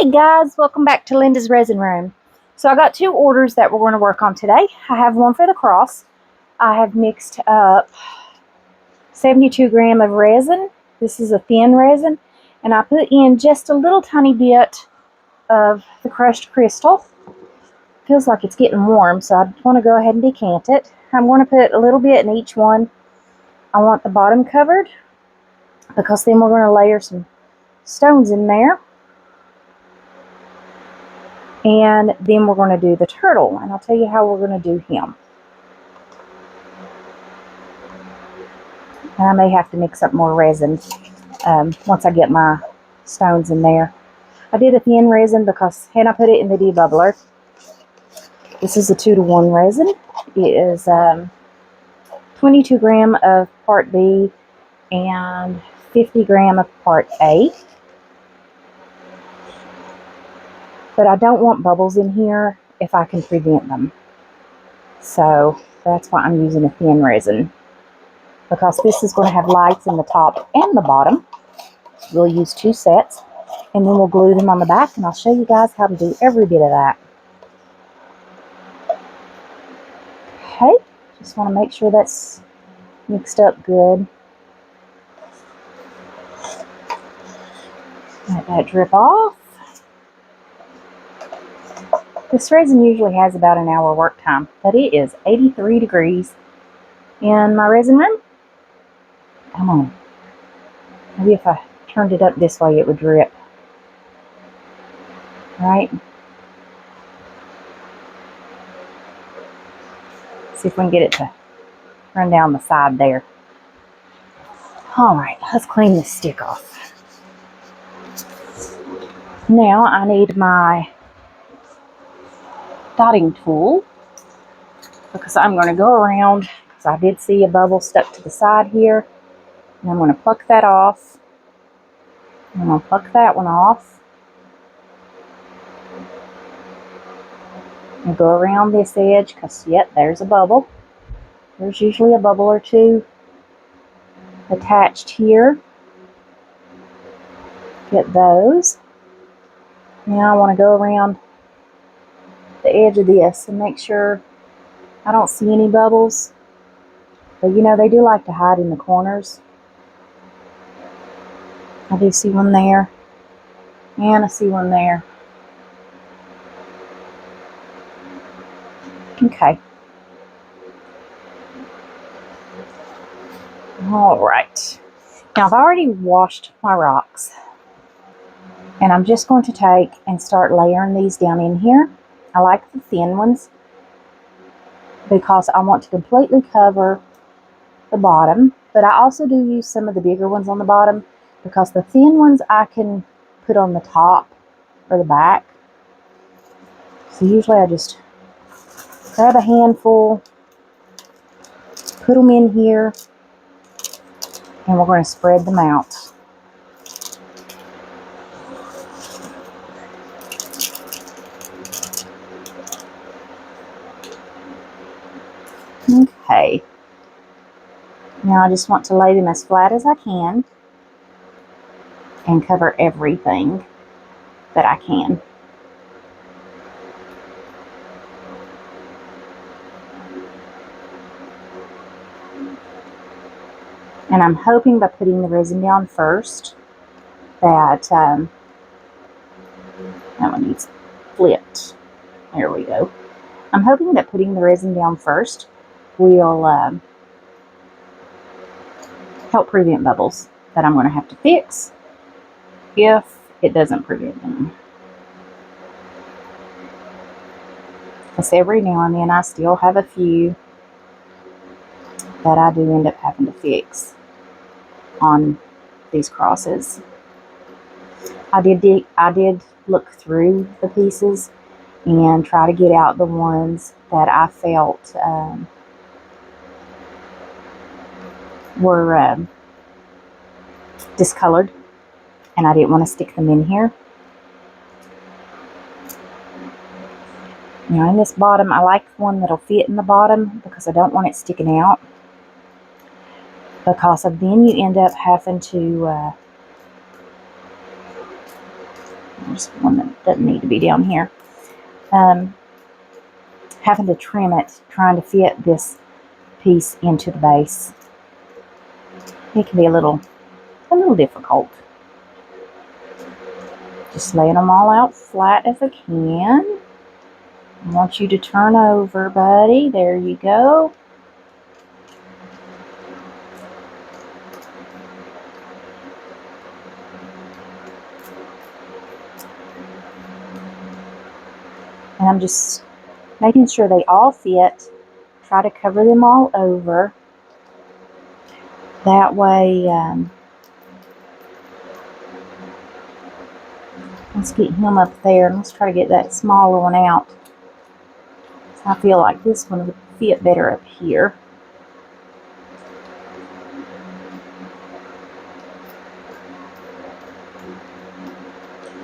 Hey guys, welcome back to Linda's Resin Room. So I got two orders that we're going to work on today. I have one for the cross. I have mixed up 72 gram of resin. This is a thin resin. And I put in just a little tiny bit of the crushed crystal. Feels like it's getting warm, so I want to go ahead and decant it. I'm going to put a little bit in each one. I want the bottom covered because then we're going to layer some stones in there. And then we're going to do the turtle, and I'll tell you how we're going to do him. And I may have to mix up more resin once I get my stones in there. I did a thin resin because, and I put it in the debubbler. This is a 2-to-1 resin. It is 22 gram of part B and 50 gram of part A. But I don't want bubbles in here if I can prevent them. So that's why I'm using a thin resin. Because this is going to have lights in the top and the bottom. We'll use 2 sets. And then we'll glue them on the back. And I'll show you guys how to do every bit of that. Okay. Just want to make sure that's mixed up good. Let that drip off. This resin usually has about an hour work time, but it is 83 degrees in my resin room. Come on. Maybe if I turned it up this way, it would drip. Right? See if we can get it to run down the side there. Alright, let's clean this stick off. Now I need my dotting tool because I'm going to go around, because I did see a bubble stuck to the side here, and I'm going to pluck that off. I'm going to pluck that one off and go around this edge because, yep, there's a bubble. There's usually a bubble or two attached here. Get those. Now I want to go around the edge of this and make sure I don't see any bubbles. But you know, they do like to hide in the corners. I do see one there. And I see one there. Okay. Alright. Now I've already washed my rocks. And I'm just going to take and start layering these down in here. I like the thin ones because I want to completely cover the bottom. But I also do use some of the bigger ones on the bottom because the thin ones I can put on the top or the back. So usually I just grab a handful, put them in here, and we're going to spread them out. Okay. Now I just want to lay them as flat as I can and cover everything that I can. And I'm hoping by putting the resin down first that that one needs flipped. There we go. I'm hoping that putting the resin down first will help prevent bubbles that I'm going to have to fix if it doesn't prevent them. Because every now and then I still have a few that I do end up having to fix on these crosses. I did look through the pieces and try to get out the ones that I felt were discolored, and I didn't want to stick them in here. Now in this bottom, I like one that'll fit in the bottom because I don't want it sticking out. Because of then you end up having to There's one that doesn't need to be down here. Having to trim it, trying to fit this piece into the base. It can be a little difficult. Just laying them all out flat as I can. I want you to turn over, buddy. There you go. And I'm just making sure they all fit. Try to cover them all over. That way, let's get him up there, and let's try to get that smaller one out. I feel like this one would fit better up here.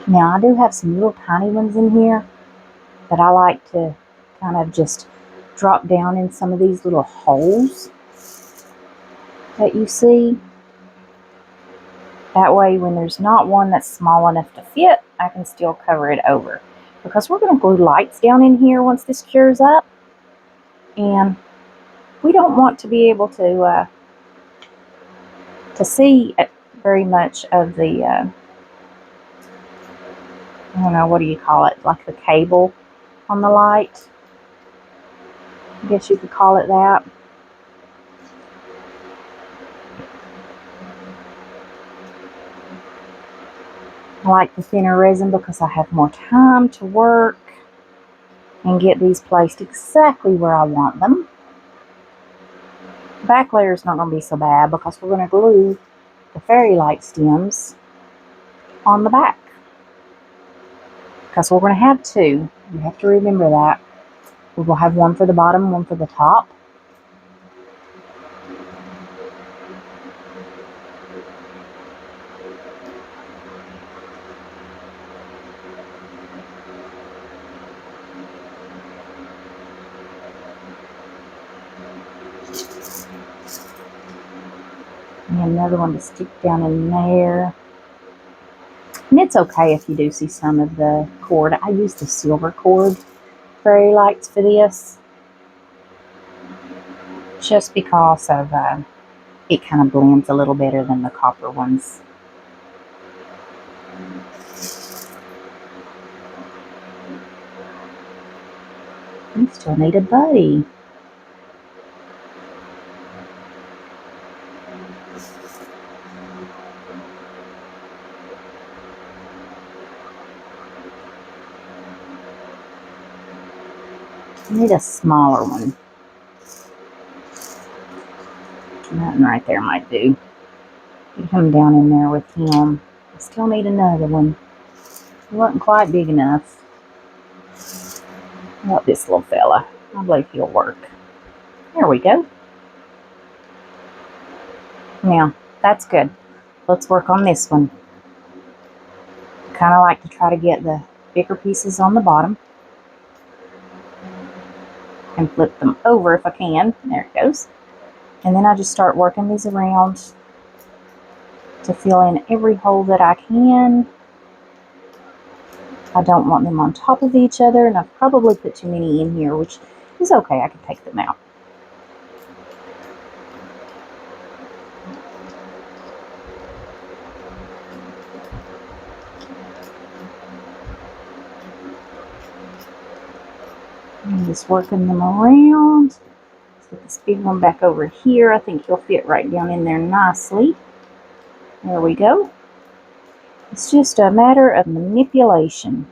Now, I do have some little tiny ones in here that I like to kind of just drop down in some of these little holes that you see. That way, when there's not one that's small enough to fit, I can still cover it over. Because we're going to glue lights down in here once this cures up. And we don't want to be able to see very much of the, I don't know, what do you call it? Like the cable on the light. I guess you could call it that. I like the thinner resin because I have more time to work and get these placed exactly where I want them. The back layer is not going to be so bad because we're going to glue the fairy light stems on the back. Because we're going to have two. You have to remember that. We will have one for the bottom, one for the top. And another one to stick down in there. And it's okay if you do see some of the cord. I use the silver cord fairy lights for this. Just because of it kind of blends a little better than the copper ones. You still need a buddy. I need a smaller one. Nothing right there might do. Get him down in there with him. I still need another one. It wasn't quite big enough. How about this little fella? I believe he'll work. There we go. Now, that's good. Let's work on this one. Kind of like to try to get the bigger pieces on the bottom. And flip them over if I can. There it goes. And then I just start working these around to fill in every hole that I can. I don't want them on top of each other, and I've probably put too many in here, which is okay. I can take them out. I'm just working them around. Let's get this big one back over here. I think he'll fit right down in there nicely. There we go. It's just a matter of manipulation.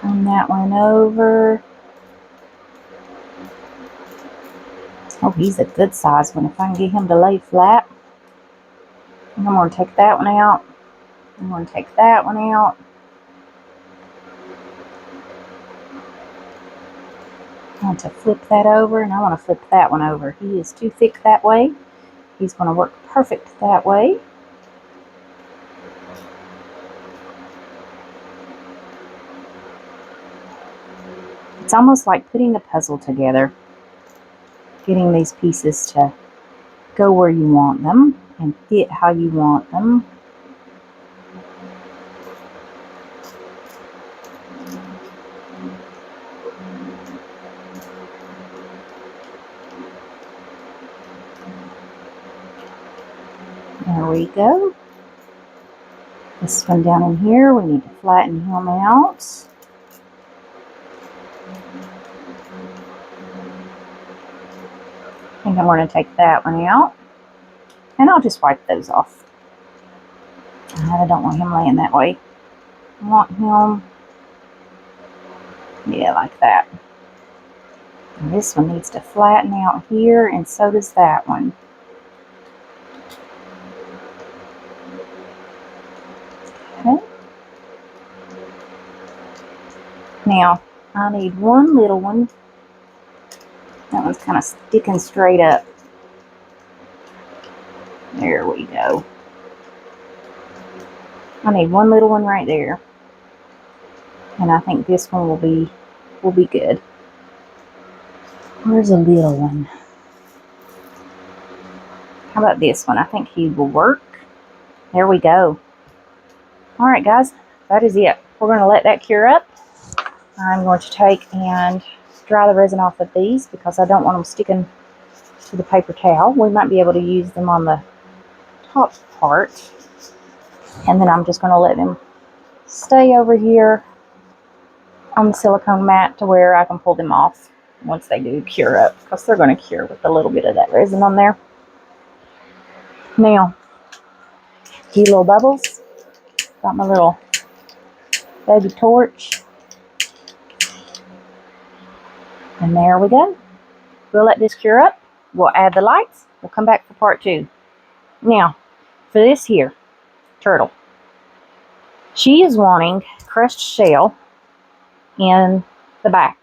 Turn that one over. Oh, he's a good size one. If I can get him to lay flat. And I'm going to take that one out. I'm going to take that one out. I want to flip that over, and I want to flip that one over. He is too thick that way. He's going to work perfect that way. It's almost like putting a puzzle together. Getting these pieces to go where you want them and fit how you want them. There we go. This one down in here, we need to flatten him out. I think I'm going to take that one out. And I'll just wipe those off. I don't want him laying that way. I want him, yeah, like that. And this one needs to flatten out here, and so does that one. Okay. Now, I need one little one. That one's kind of sticking straight up. There we go. I need one little one right there. And I think this one will be good. Where's a little one? How about this one? I think he will work. There we go. Alright guys, that is it. We're going to let that cure up. I'm going to take and dry the resin off of these because I don't want them sticking to the paper towel. We might be able to use them on the top part. And then I'm just going to let them stay over here on the silicone mat to where I can pull them off once they do cure up, because they're going to cure with a little bit of that resin on there. Now, cute little bubbles. Got my little baby torch. And there we go. We'll let this cure up. We'll add the lights. We'll come back for part 2. Now, for this here turtle, she is wanting crushed shell in the back.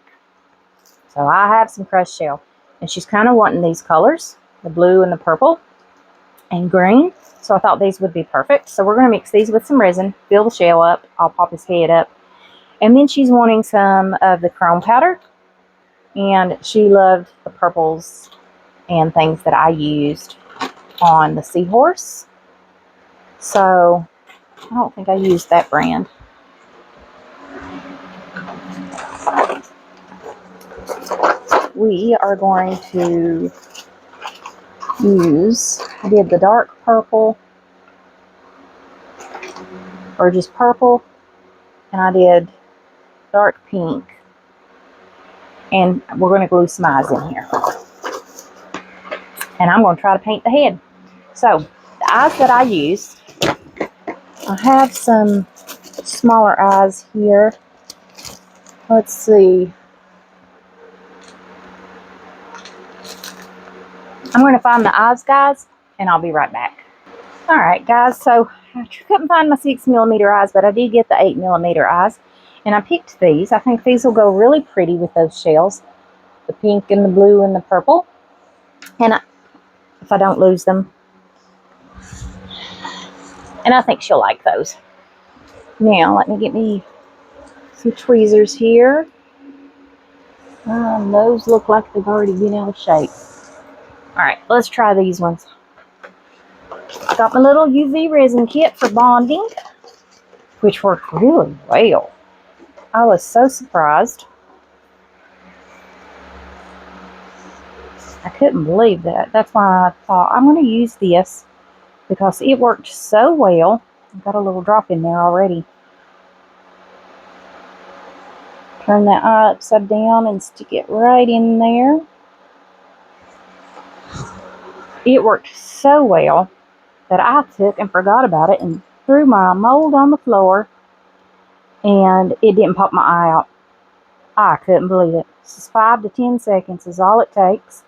So I have some crushed shell. And she's kind of wanting these colors, the blue and the purple and green. So I thought these would be perfect. So we're going to mix these with some resin, fill the shell up. I'll pop his head up. And then she's wanting some of the chrome powder. And she loved the purples and things that I used on the seahorse. So I don't think I used that brand. We are going to use, I did the dark purple, or just purple, and I did dark pink. And we're going to glue some eyes in here. And I'm going to try to paint the head. So, the eyes that I use, I have some smaller eyes here. Let's see. I'm going to find the eyes, guys, and I'll be right back. Alright, guys, so I couldn't find my 6mm eyes, but I did get the 8mm eyes. And I picked these. I think these will go really pretty with those shells. The pink and the blue and the purple. And if I don't lose them. And I think she'll like those. Now, let me get me some tweezers here. Those look like they've already been out of shape. Alright, let's try these ones. Got my little UV resin kit for bonding, which worked really well. I was so surprised. I couldn't believe that. That's why I thought I'm going to use this because it worked so well. I've got a little drop in there already. Turn that eye upside down and stick it right in there. It worked so well that I took and forgot about it and threw my mold on the floor, and it didn't pop my eye out. I couldn't believe it. Just 5 to 10 seconds is all it takes.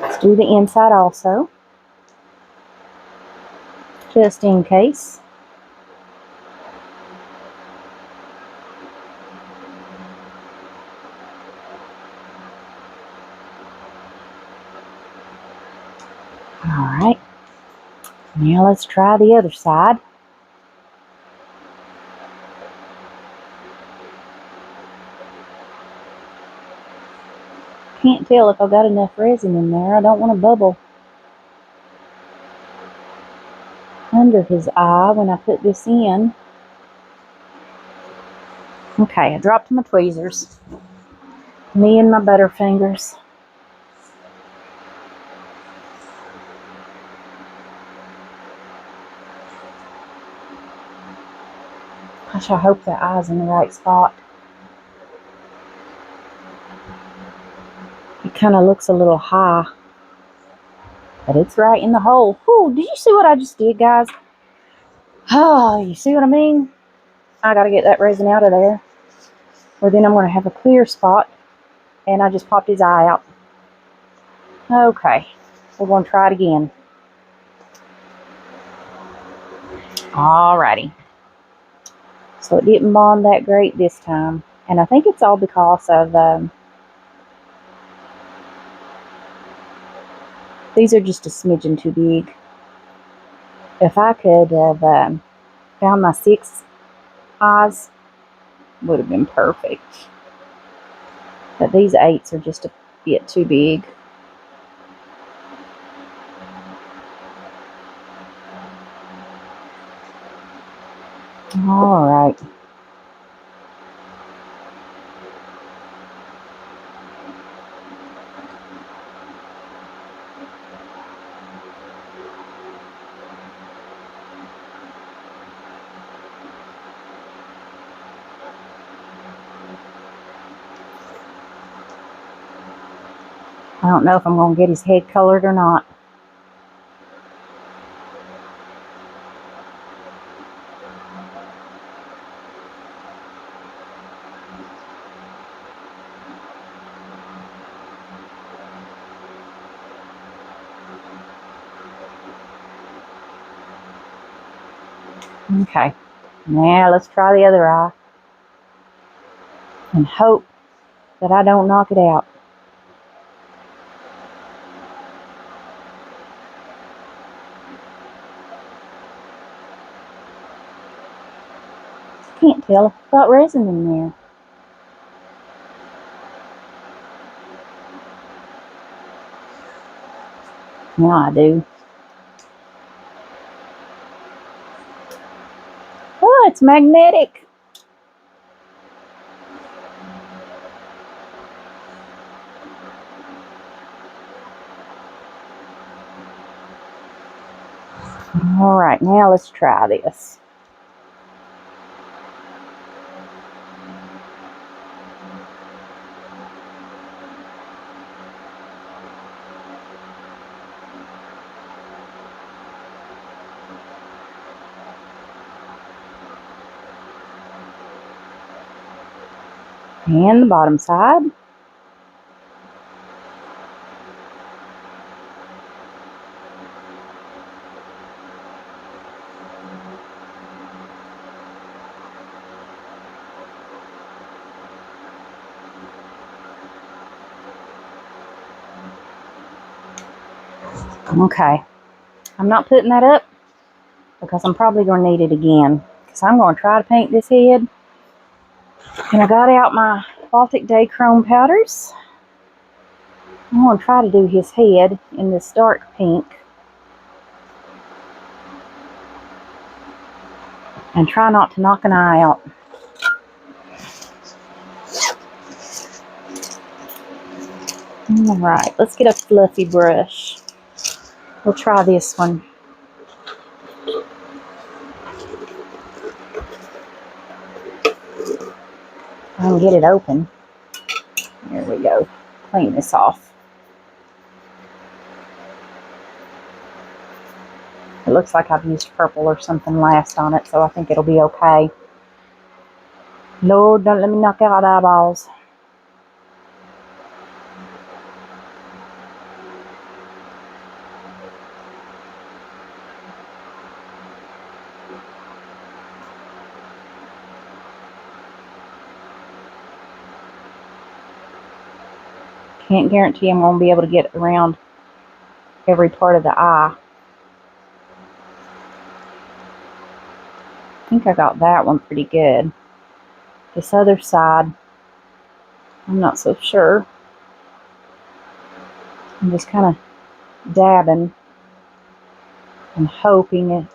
Let's do the inside also, just in case. Alright. Now let's try the other side. Can't tell if I got enough resin in there. I don't want to bubble under his eye when I put this in. Okay, I dropped my tweezers. Me and my butterfingers. Gosh, I hope the eye's in the right spot. It kind of looks a little high, but it's right in the hole. Whew, did you see what I just did, guys? Oh, you see what I mean? I gotta get that resin out of there, or then I'm gonna have a clear spot, and I just popped his eye out. Okay, we're gonna try it again. Alrighty. So it didn't bond that great this time, and I think it's all because of these are just a smidgen too big. If I could have found my 6 eyes, would have been perfect. But these 8s are just a bit too big. All right. I don't know if I'm going to get his head colored or not. Okay, now let's try the other eye and hope that I don't knock it out. Can't tell if I've got resin in there. Now I do. Oh, it's magnetic. All right, now let's try this. And the bottom side. Okay, I'm not putting that up because I'm probably going to need it again, because I'm going to try to paint this head. And I got out my Baltic Day chrome powders. I'm going to try to do his head in this dark pink and try not to knock an eye out. Alright, let's get a fluffy brush. We'll try this one. I can get it open. There we go. Clean this off. It looks like I've used purple or something last on it, so I think it'll be okay. Lord, don't let me knock out eyeballs. Can't guarantee I'm going to be able to get around every part of the eye. think I got that one pretty good. This other side, I'm not so sure. I'm just kind of dabbing and hoping and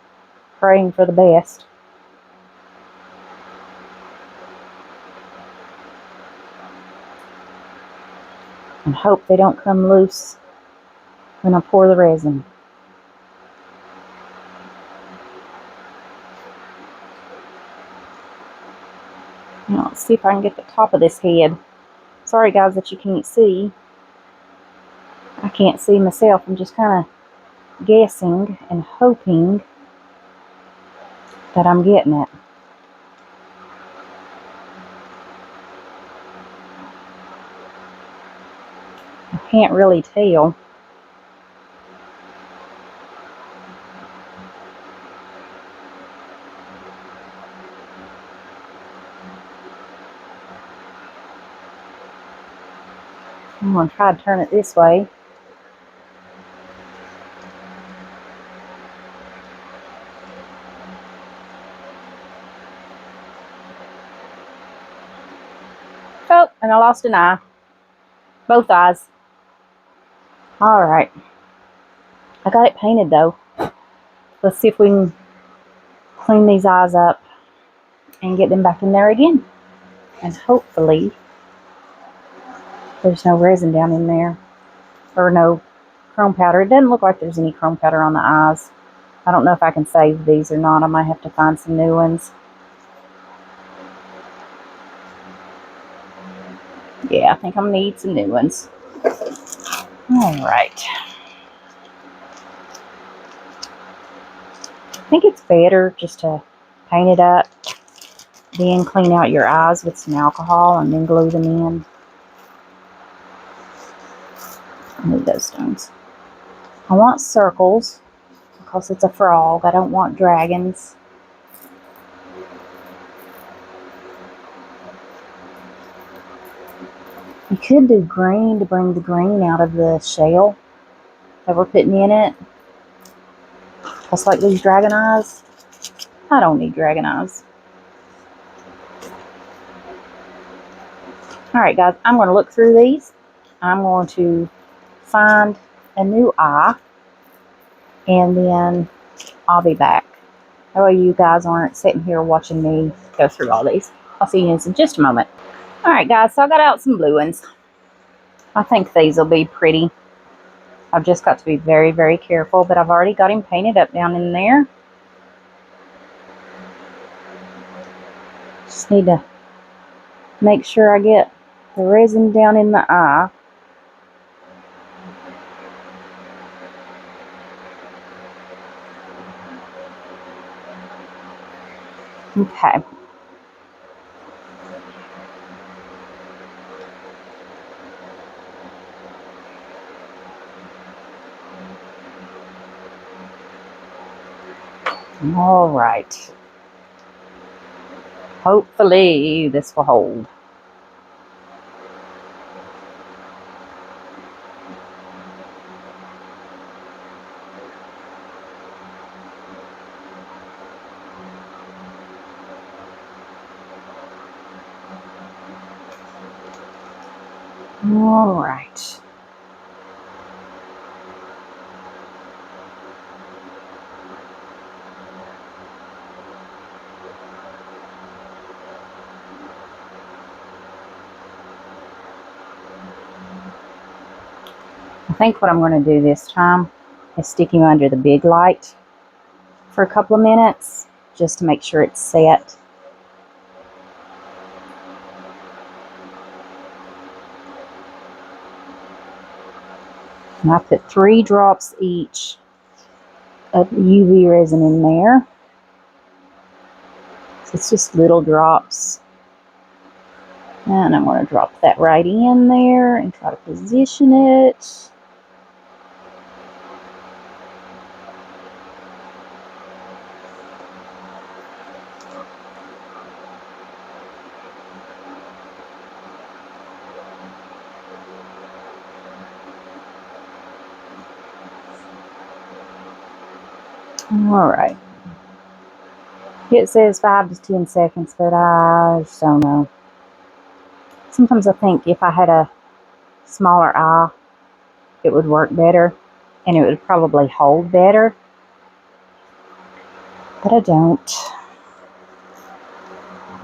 praying for the best. And hope they don't come loose when I pour the resin. Now let's see if I can get the top of this head. Sorry guys that you can't see. I can't see myself. I'm just kind of guessing and hoping that I'm getting it. I can't really tell. I'm going to try to turn it this way. Oh, and I lost an eye. Both eyes. Alright. I got it painted though. Let's see if we can clean these eyes up and get them back in there again. And hopefully there's no resin down in there. Or no chrome powder. It doesn't look like there's any chrome powder on the eyes. I don't know if I can save these or not. I might have to find some new ones. Yeah, I think I'm going to need some new ones. Alright. I think it's better just to paint it up, then clean out your eyes with some alcohol and then glue them in. I need those stones. I want circles because it's a frog. I don't want dragons. You could do green to bring the green out of the shell that we're putting in it. Just like these dragon eyes. I don't need dragon eyes. Alright guys, I'm going to look through these. I'm going to find a new eye. And then I'll be back. That way you guys aren't sitting here watching me go through all these. I'll see you in just a moment. Alright guys, so I got out some blue ones. I think these will be pretty. I've just got to be very, very careful, but I've already got him painted up down in there. Just need to make sure I get the resin down in the eye. Okay. All right. Hopefully this will hold. All right. I think what I'm going to do this time is stick him under the big light for a couple of minutes just to make sure it's set. And I put 3 drops each of UV resin in there. So it's just little drops. And I'm going to drop that right in there and try to position it. All right. It says 5 to 10 seconds, but I just don't know. Sometimes I think if I had a smaller eye, it would work better and it would probably hold better, but I don't.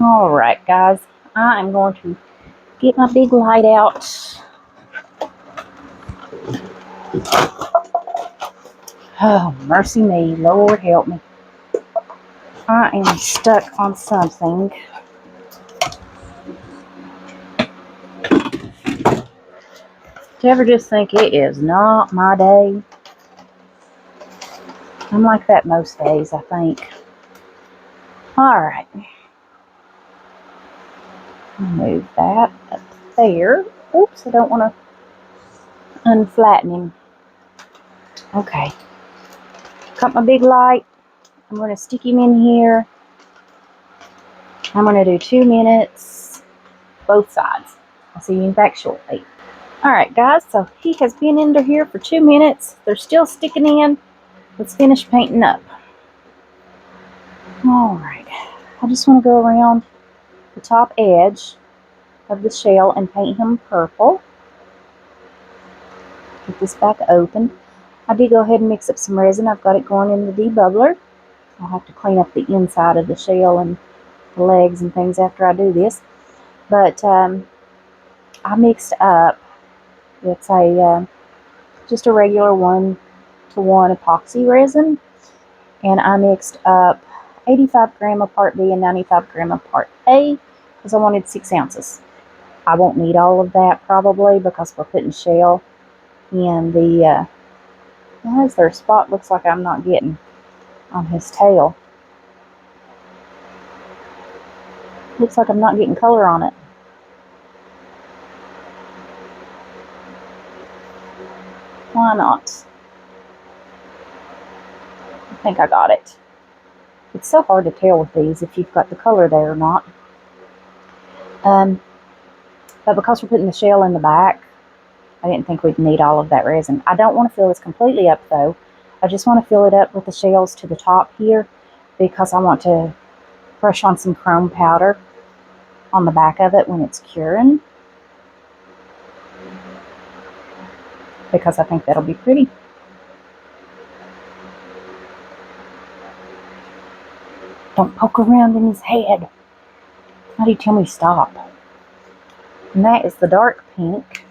Alright guys, I am going to get my big light out. Oh, mercy me, Lord help me. I am stuck on something. Do you ever just think it is not my day? I'm like that most days, I think. Alright. Move that up there. Oops, I don't want to unflatten him. Okay. Got my big light. I'm going to stick him in here. I'm going to do 2 minutes, both sides. I'll see you back shortly. Alright guys, so he has been under here for 2 minutes. They're still sticking in. Let's finish painting up. Alright, I just want to go around the top edge of the shell and paint him purple. Get this back open. I did go ahead and mix up some resin. I've got it going in the debubbler. I'll have to clean up the inside of the shell and the legs and things after I do this. But I mixed up, it's a just a regular 1-to-1 epoxy resin. And I mixed up 85 gram of part B and 95 gram of part A because I wanted 6 ounces. I won't need all of that probably because we're putting shell in the, why is there a spot looks like I'm not getting on his tail? Looks like I'm not getting color on it. Why not? I think I got it. It's so hard to tell with these if you've got the color there or not. But because we're putting the shell in the back, I didn't think we'd need all of that resin. I don't want to fill this completely up though. I just want to fill it up with the shells to the top here because I want to brush on some chrome powder on the back of it when it's curing, because I think that'll be pretty. Don't poke around in his head. How do you tell me stop? And that is the dark pink.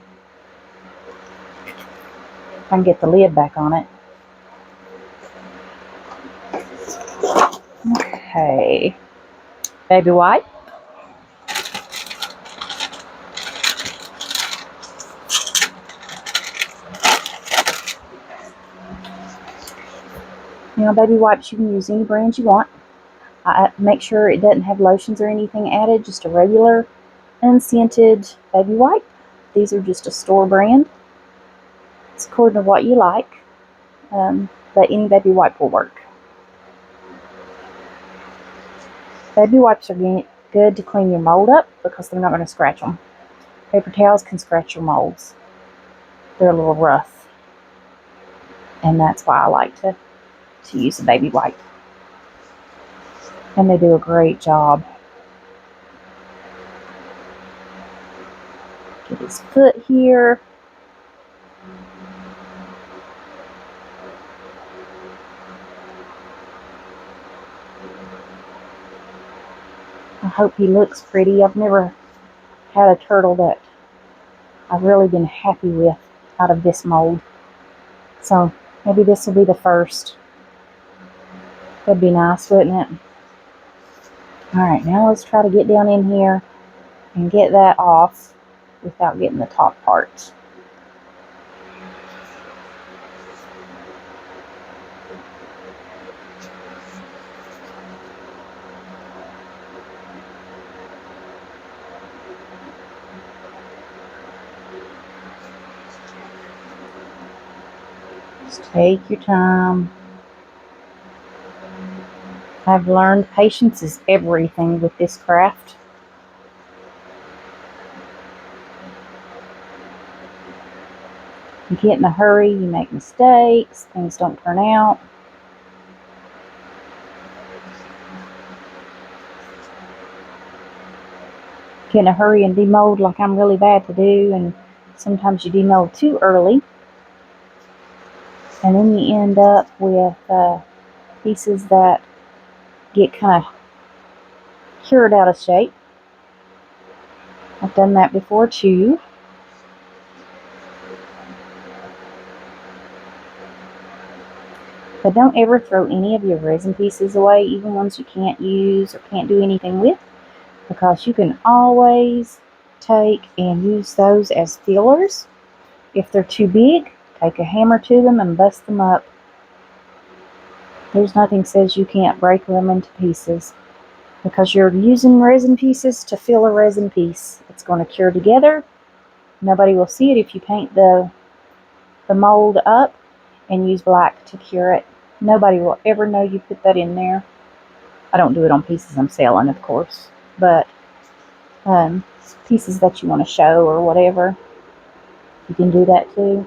If I can get the lid back on it. Okay. Baby white. Now, baby wipes, you can use any brand you want. Make sure it doesn't have lotions or anything added, just a regular unscented baby wipe. These are just a store brand. It's according to what you like, but any baby wipe will work. Baby wipes are good to clean your mold up because they're not going to scratch them. Paper towels can scratch your molds. They're a little rough, and that's why I like to use a baby wipe. And they do a great job. Get his foot here. I hope he looks pretty. I've never had a turtle that I've really been happy with out of this mold. So maybe this will be the first. That'd be nice, wouldn't it? Alright, now let's try to get down in here and get that off without getting the top part. Just take your time. I've learned patience is everything with this craft. You get in a hurry, you make mistakes, things don't turn out. get in a hurry and demold like I'm really bad to do, and sometimes you demold too early, and then you end up with pieces that get kind of cured out of shape. I've done that before too. But don't ever throw any of your resin pieces away, even ones you can't use or can't do anything with, because you can always take and use those as fillers. If they're too big, take a hammer to them and bust them up. There's nothing says you can't break them into pieces, because you're using resin pieces to fill a resin piece. It's going to cure together. Nobody will see it if you paint the mold up and use black to cure it. Nobody will ever know you put that in there. I don't do it on pieces I'm selling, of course, but pieces that you want to show or whatever, you can do that too.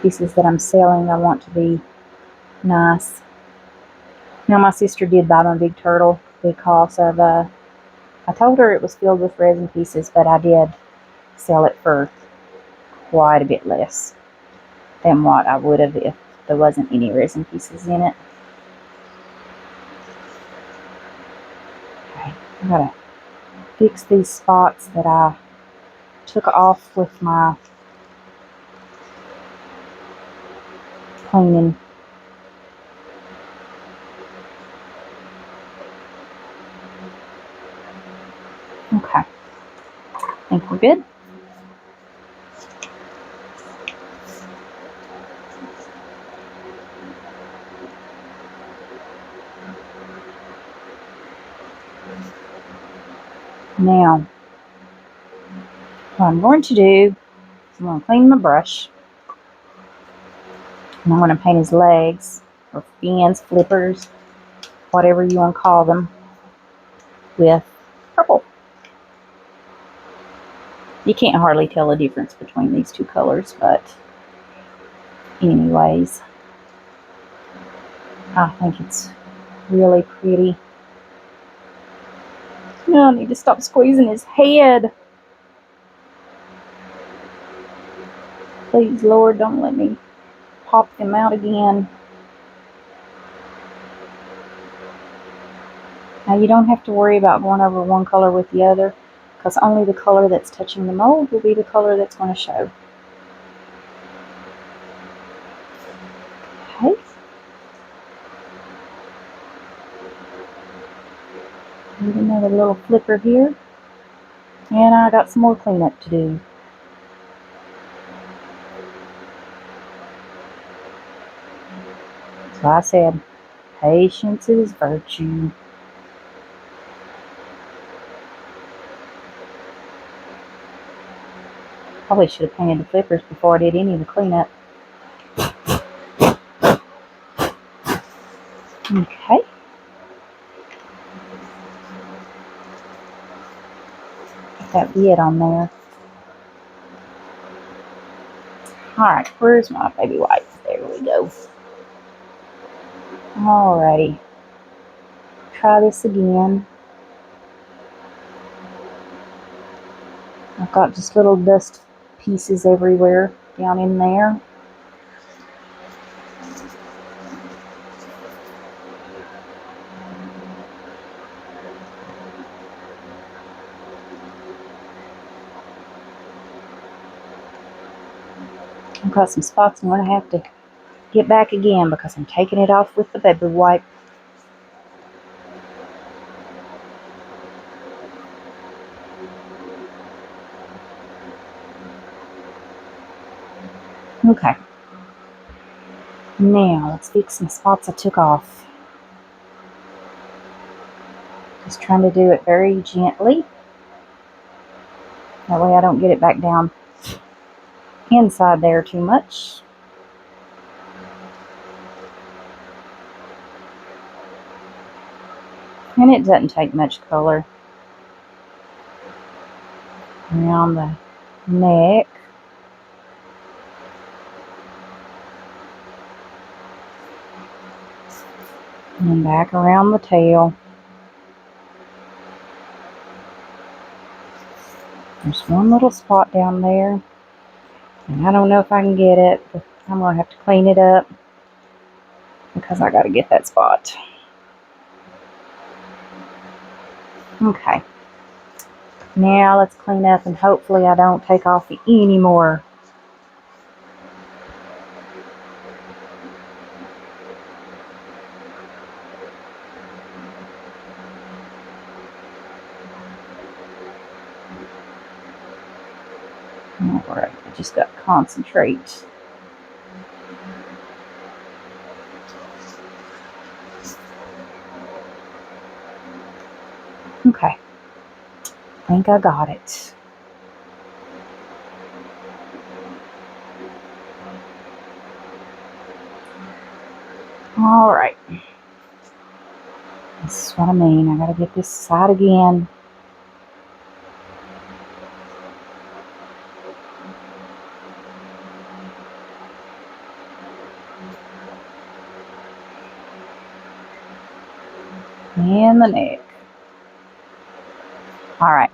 Pieces that I'm selling, I want to be nice. Now, my sister did buy my big turtle because of, I told her it was filled with resin pieces, but I did sell it for quite a bit less than what I would have if there wasn't any resin pieces in it. Okay, I gotta fix these spots that I took off with my cleaning. Okay, I think we're good. Now, what I'm going to do is I'm going to clean my brush, and I'm going to paint his legs, or fins, flippers, whatever you want to call them, with purple. You can't hardly tell the difference between these two colors, but anyways, I think it's really pretty. No, I need to stop squeezing his head. Please, Lord, don't let me pop them out again. Now, you don't have to worry about going over one color with the other, because only the color that's touching the mold will be the color that's going to show. Okay. Need another little flipper here. And I got some more cleanup to do. So I said, patience is virtue. Probably should have painted the flippers before I did any of the cleanup. Okay. Got that lid on there. Alright, where's my baby wipes? There we go. Alrighty. Try this again. I've got just little dust pieces everywhere down in there. I've got some spots I'm going to have to get back again because I'm taking it off with the baby wipe. Okay. Now, let's fix some spots I took off. Just trying to do it very gently. That way I don't get it back down inside there too much. And it doesn't take much color. Around the neck. And then back around the tail. There's one little spot down there. And I don't know if I can get it, but I'm going to have to clean it up because I got to get that spot. Okay. Now let's clean up and hopefully I don't take off any more. Alright, I just got to concentrate. Okay. I think I got it. Alright. This is what I mean. I gotta get this side again. And the neck. Alright.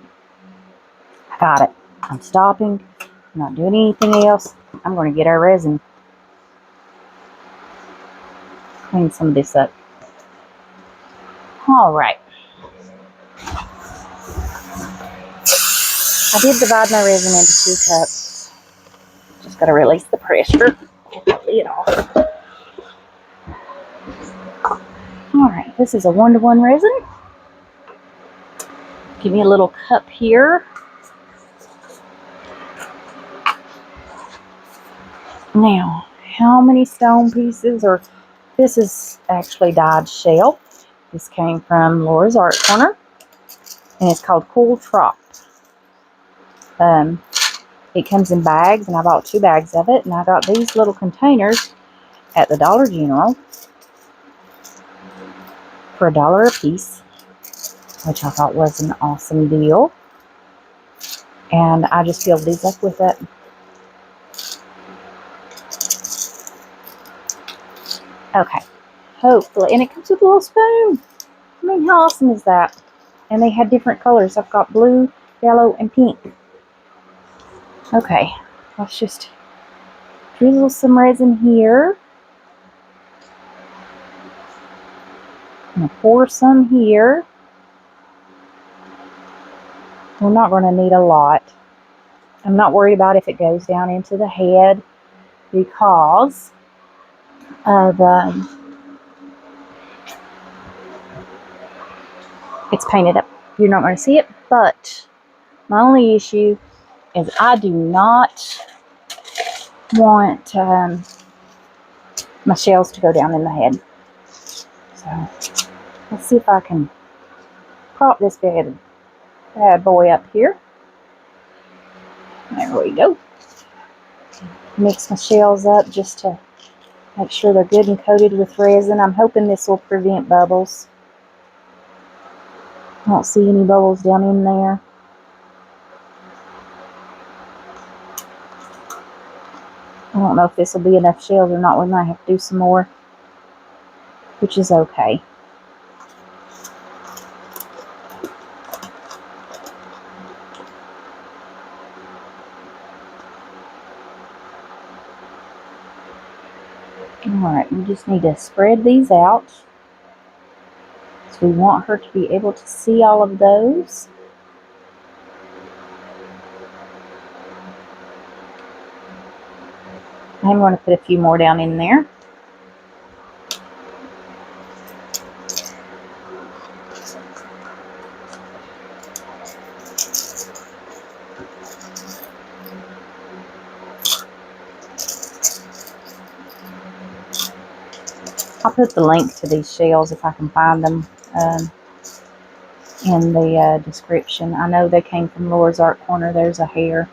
I got it. I'm stopping. I'm not doing anything else. I'm going to get our resin. Clean some of this up. Alright. I did divide my resin into 2 cups. Just got to release the pressure. Get the lid off. Alright, this is a 1-to-1 resin. Give me a little cup here. Now, how many stone pieces, or this is actually dyed shell. This came from Laura's Art Corner, and it's called Cool Trop. It comes in bags, and I bought 2 bags of it, and I got these little containers at the Dollar General for $1 a piece, which I thought was an awesome deal. And I just filled these up with it. Okay, hopefully, and it comes with a little spoon. I mean, how awesome is that? And they had different colors. I've got blue, yellow, and pink. Okay, let's just drizzle some resin here. I'm going to pour some here. We're not going to need a lot. I'm not worried about if it goes down into the head because of it's painted up. You're not going to see it, but my only issue is I do not want my shells to go down in the head. So let's see if I can prop this bad boy up here. There we go. Mix my shells up just to make sure they're good and coated with resin. I'm hoping this will prevent bubbles. I don't see any bubbles down in there. I don't know if this will be enough shells or not. We might have to do some more, which is okay. Alright, we just need to spread these out. So we want her to be able to see all of those. I'm going to put a few more down in there. I'll put the link to these shells if I can find them in the description. I know they came from Laura's Art Corner. There's a hair.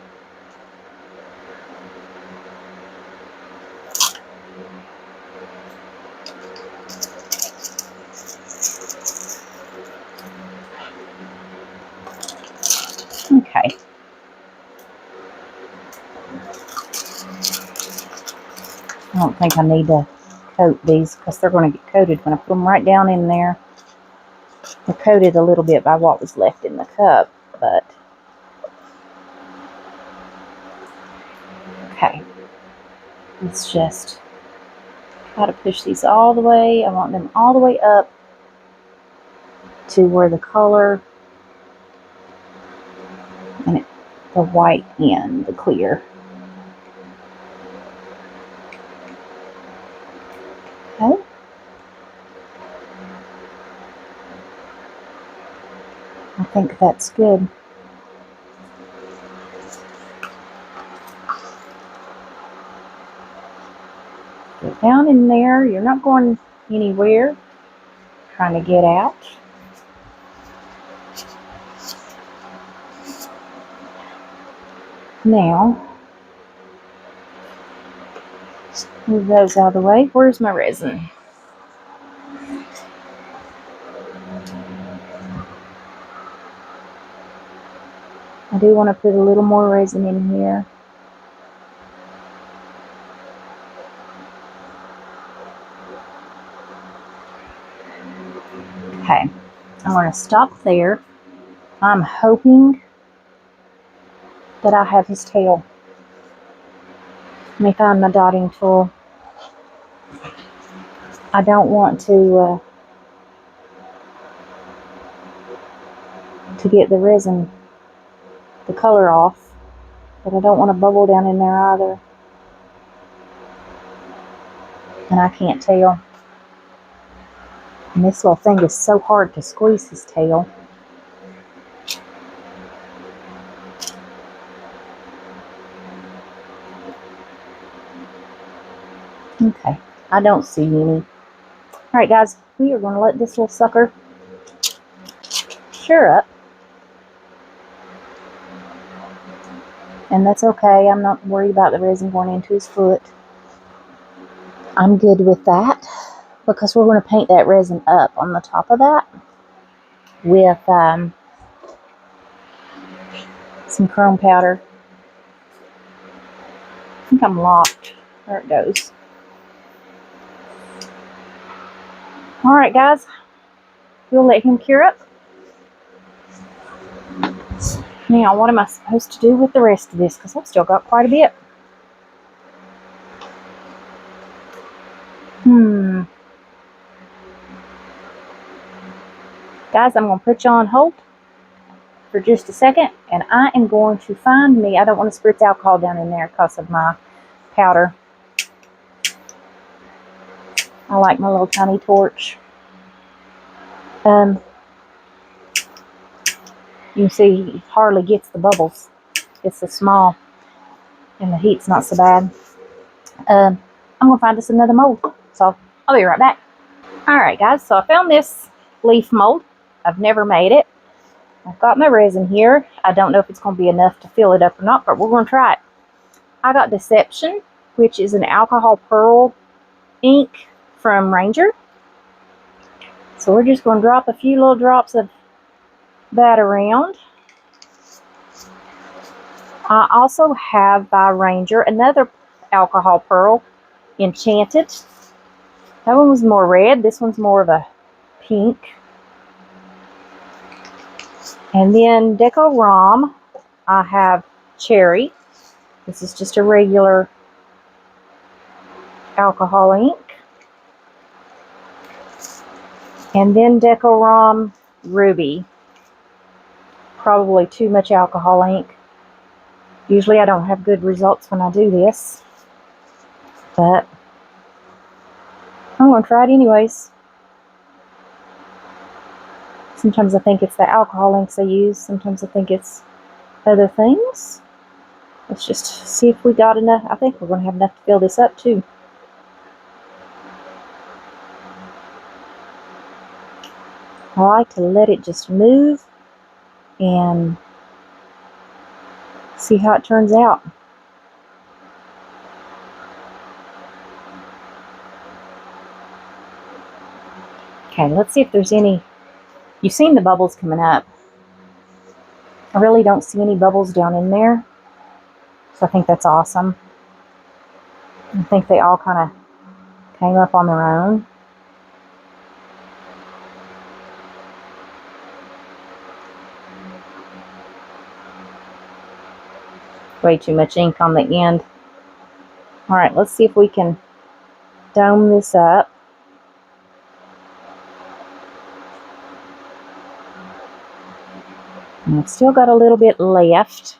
Okay. I don't think I need to coat these because they're going to get coated when I put them right down in there. They're coated a little bit by what was left in the cup, but okay. Let's just try to push these all the way. I want them all the way up to where the color and the white end, the clear. Okay. I think that's good. Get down in there. You're not going anywhere. Trying to get out. Now, move those out of the way. Where's my resin? I do want to put a little more resin in here. Okay, I'm going to stop there. I'm hoping that I have his tail. Let me find my dotting tool. I don't want to get the resin, the color off, but I don't want a bubble down in there either. And I can't tell. And this little thing is so hard to squeeze his tail. Okay, I don't see any. Alright guys, we are going to let this little sucker cure up. And that's okay, I'm not worried about the resin going into his foot. I'm good with that because we're going to paint that resin up on the top of that with some chrome powder. I think I'm locked. There it goes. Alright guys, we'll let him cure up. Now what am I supposed to do with the rest of this? Because I've still got quite a bit. Guys, I'm going to put you on hold for just a second, and I am going to find me, I don't want to spritz alcohol down in there because of my powder. I like my little tiny torch. You can see he hardly gets the bubbles. It's so small, and the heat's not so bad. I'm going to find us another mold, so I'll be right back. Alright guys, so I found this leaf mold. I've never made it. I've got my resin here. I don't know if it's going to be enough to fill it up or not, but we're going to try it. I got Deception, which is an alcohol pearl ink from Ranger. So we're just going to drop a few little drops of that around. I also have by Ranger another alcohol pearl, Enchanted. That one was more red. This one's more of a pink. And then Deco Rom, I have Cherry. This is just a regular alcohol ink. And then Deco Rom Ruby. Probably too much alcohol ink. Usually I don't have good results when I do this. But I'm going to try it anyways. Sometimes I think it's the alcohol inks I use. Sometimes I think it's other things. Let's just see if we got enough. I think we're going to have enough to fill this up too. I like to let it just move and see how it turns out. Okay, let's see if there's any. You've seen the bubbles coming up. I really don't see any bubbles down in there. So I think that's awesome. I think they all kind of came up on their own. Way too much ink on the end. All right, let's see if we can dome this up. And I've still got a little bit left.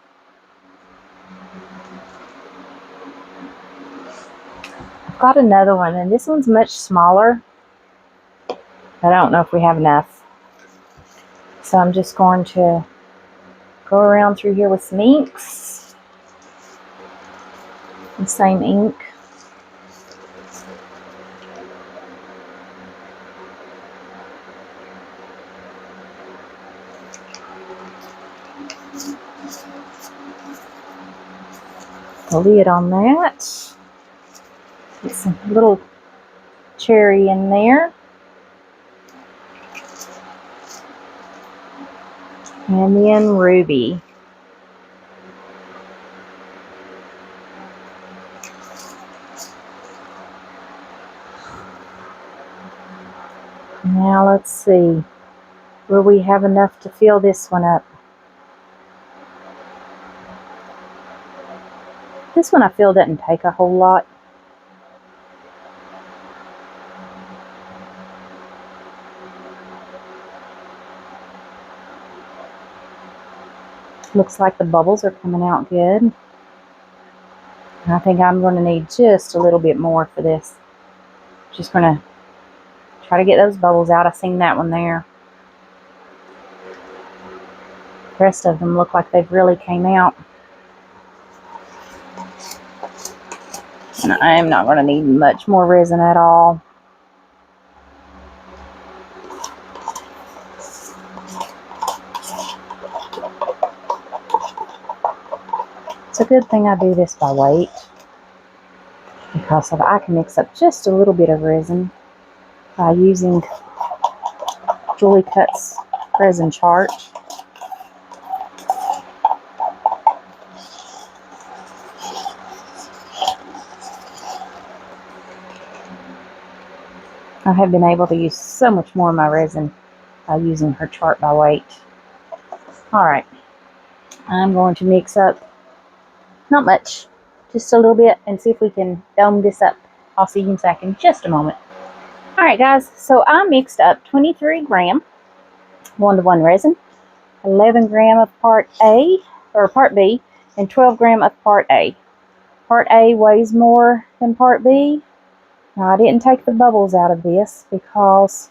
I've got another one, and this one's much smaller. I don't know if we have enough. So I'm just going to go around through here with some inks. The same ink. The lid on that. Get some little cherry in there. And then ruby. Now let's see. Will we have enough to fill this one up? This one I feel doesn't take a whole lot. Looks like the bubbles are coming out good. I think I'm going to need just a little bit more for this. Just going to try to get those bubbles out. I seen that one there. The rest of them look like they've really came out. And I'm not going to need much more resin at all. It's a good thing I do this by weight, because I can mix up just a little bit of resin by using Julie Cut's resin chart. I have been able to use so much more of my resin by using her chart by weight. Alright, I'm going to mix up, not much, just a little bit, and see if we can dome this up. I'll see you back in just a moment. Alright guys, so I mixed up 23 gram 1-to-1 resin, 11 gram of part A, or part B, and 12 gram of part A. Part A weighs more than part B. Now I didn't take the bubbles out of this because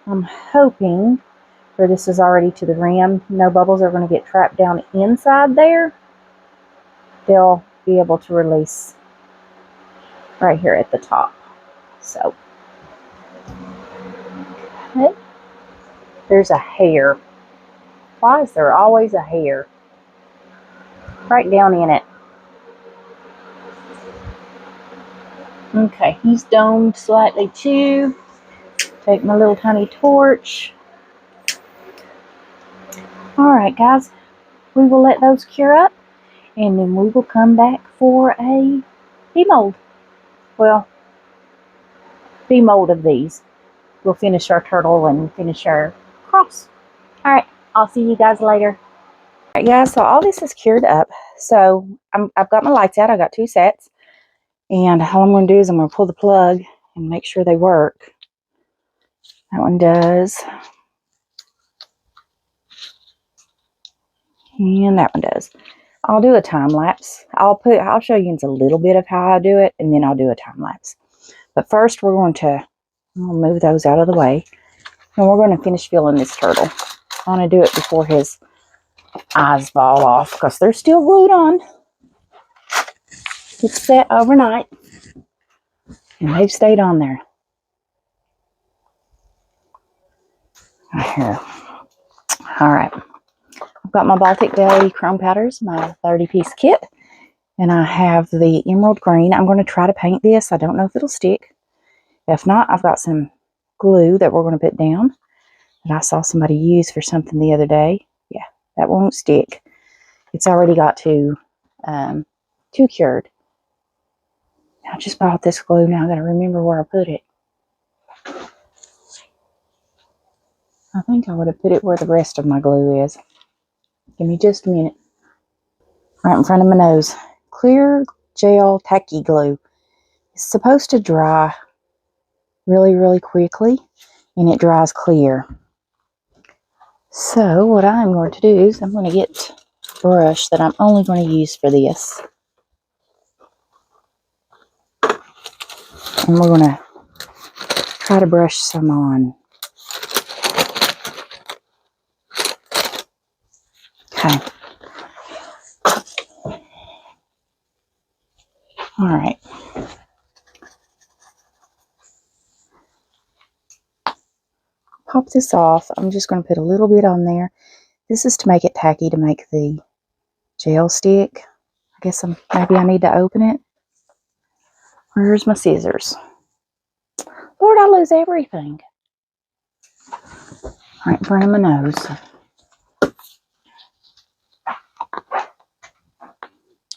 I'm hoping, for this is already to the rim, no bubbles are going to get trapped down inside there. They'll be able to release right here at the top. So, okay. There's a hair. Why is there always a hair? Right down in it. Okay, he's domed slightly too. Take my little tiny torch. Alright guys, we will let those cure up, and then we will come back for a demold. Well, demold of these. We'll finish our turtle and finish our cross. Alright, I'll see you guys later. Alright guys, so all this is cured up. So I've got my lights out. I got 2 sets. And all I'm going to do is I'm going to pull the plug and make sure they work. That one does. And that one does. I'll do a time lapse. I'll show you a little bit of how I do it, and then I'll do a time lapse. But first we're going to, I'll move those out of the way, and we're going to finish filling this turtle. I want to do it before his eyes fall off, because they're still glued on. It's set overnight, and they've stayed on there. Right here. All right. I've got my Baltic Day chrome powders, my 30-piece kit, and I have the emerald green. I'm going to try to paint this. I don't know if it'll stick. If not, I've got some glue that we're going to put down that I saw somebody use for something the other day. Yeah, that won't stick. It's already got two cured. I just bought this glue. Now I gotta remember where I put it. I think I would have put it where the rest of my glue is. Give me just a minute. Right in front of my nose. Clear gel tacky glue. It's supposed to dry really, really quickly, and it dries clear. So what I'm going to do is I'm going to get a brush that I'm only going to use for this. And we're going to try to brush some on. Okay. All right. Pop this off. I'm just going to put a little bit on there. This is to make it tacky, to make the gel stick. I guess maybe I need to open it. Where's my scissors? Lord, I lose everything. Right in front of my nose.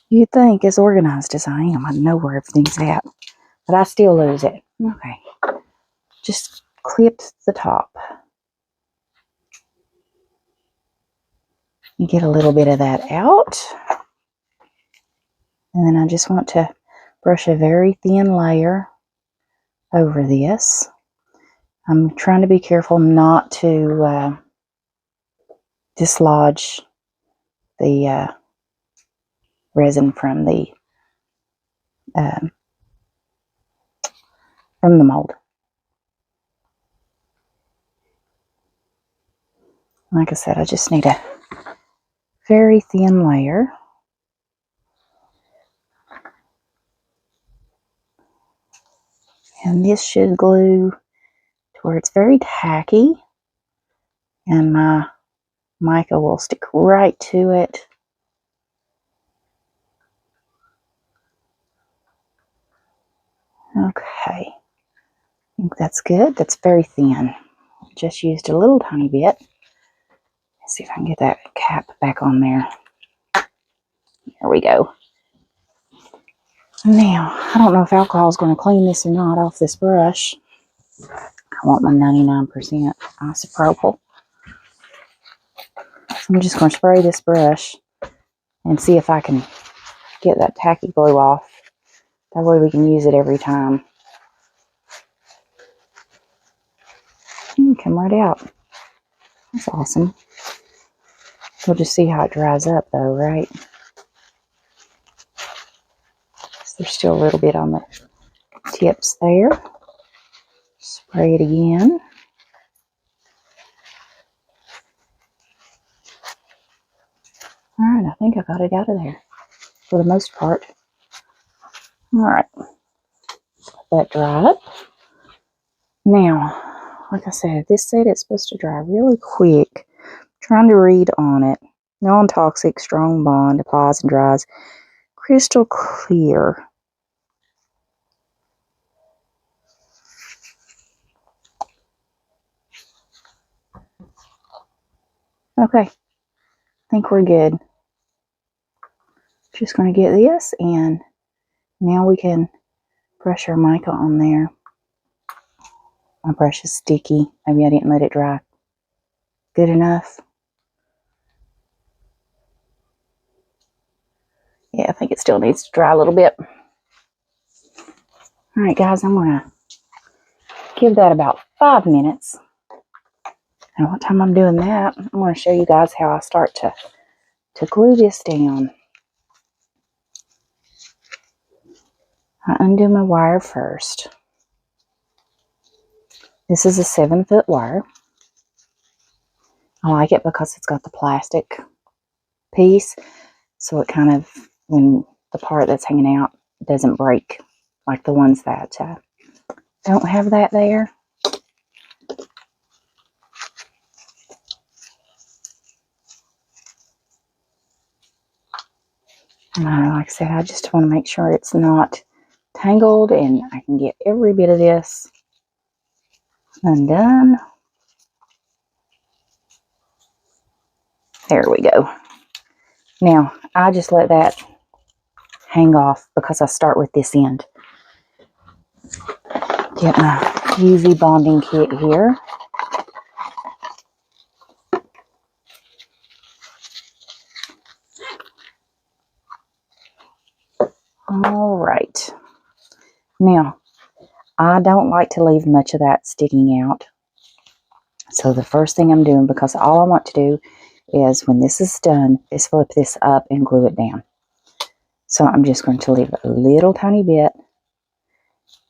You'd think, as organized as I am, I'd know where everything's at. But I still lose it. Okay. Just clip the top. You get a little bit of that out. And then I just want to brush a very thin layer over this. I'm trying to be careful not to dislodge the resin from the mold. Like I said, I just need a very thin layer. And this should glue to where it's very tacky. And my mica will stick right to it. Okay. I think that's good. That's very thin. Just used a little tiny bit. Let's see if I can get that cap back on there. There we go. Now, I don't know if alcohol is going to clean this or not off this brush. I want my 99% isopropyl. So I'm just going to spray this brush and see if I can get that tacky glue off. That way we can use it every time. Come right out. That's awesome. We'll just see how it dries up though, right? So there's still a little bit on the tips there. Spray it again. Alright, I think I got it out of there for the most part. Alright, let that dry up. Now, like I said, this said it's supposed to dry really quick. I'm trying to read on it. Non-toxic, strong bond, applies and dries. Crystal clear. Okay, I think we're good. Just going to get this, and now we can brush our mica on there. My brush is sticky. Maybe I didn't let it dry good enough. Yeah, I think it still needs to dry a little bit. Alright guys, I'm going to give that about 5 minutes. And what time I'm doing that, I'm going to show you guys how I start to glue this down. I undo my wire first. This is a 7-foot wire. I like it because it's got the plastic piece, so it kind of, when the part that's hanging out doesn't break like the ones that don't have that there. Like I said, I just want to make sure it's not tangled and I can get every bit of this undone. There we go. Now, I just let that hang off because I start with this end. Get my UV bonding kit here. All right. Now, I don't like to leave much of that sticking out. So the first thing I'm doing, because all I want to do is when this is done, is flip this up and glue it down. So I'm just going to leave a little tiny bit,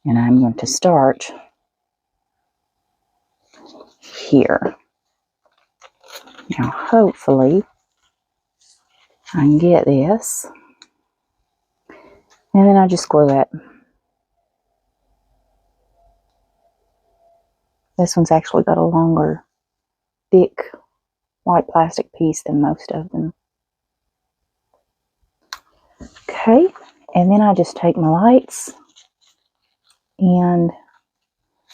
and I'm going to start here. Now hopefully I can get this, and then I just glue it. This one's actually got a longer, thick white plastic piece than most of them. Okay, and then I just take my lights and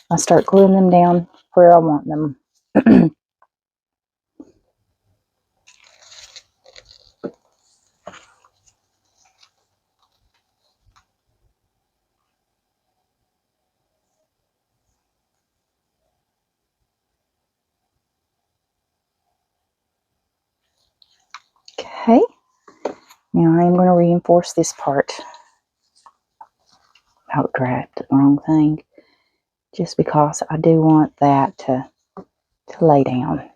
I start gluing them down where I want them. Okay, now I'm going to reinforce this part. Oh, crap, the wrong thing. Just because I do want that to lay down.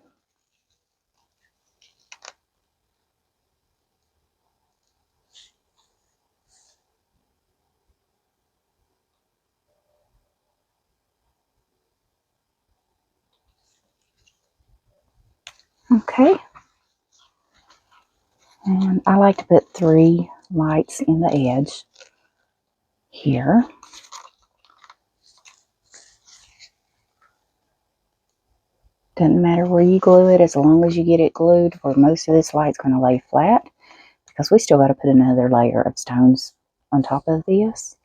Okay, and I like to put 3 lights in the edge here. Doesn't matter where you glue it, as long as you get it glued, for most of this light's going to lay flat, because we still got to put another layer of stones on top of this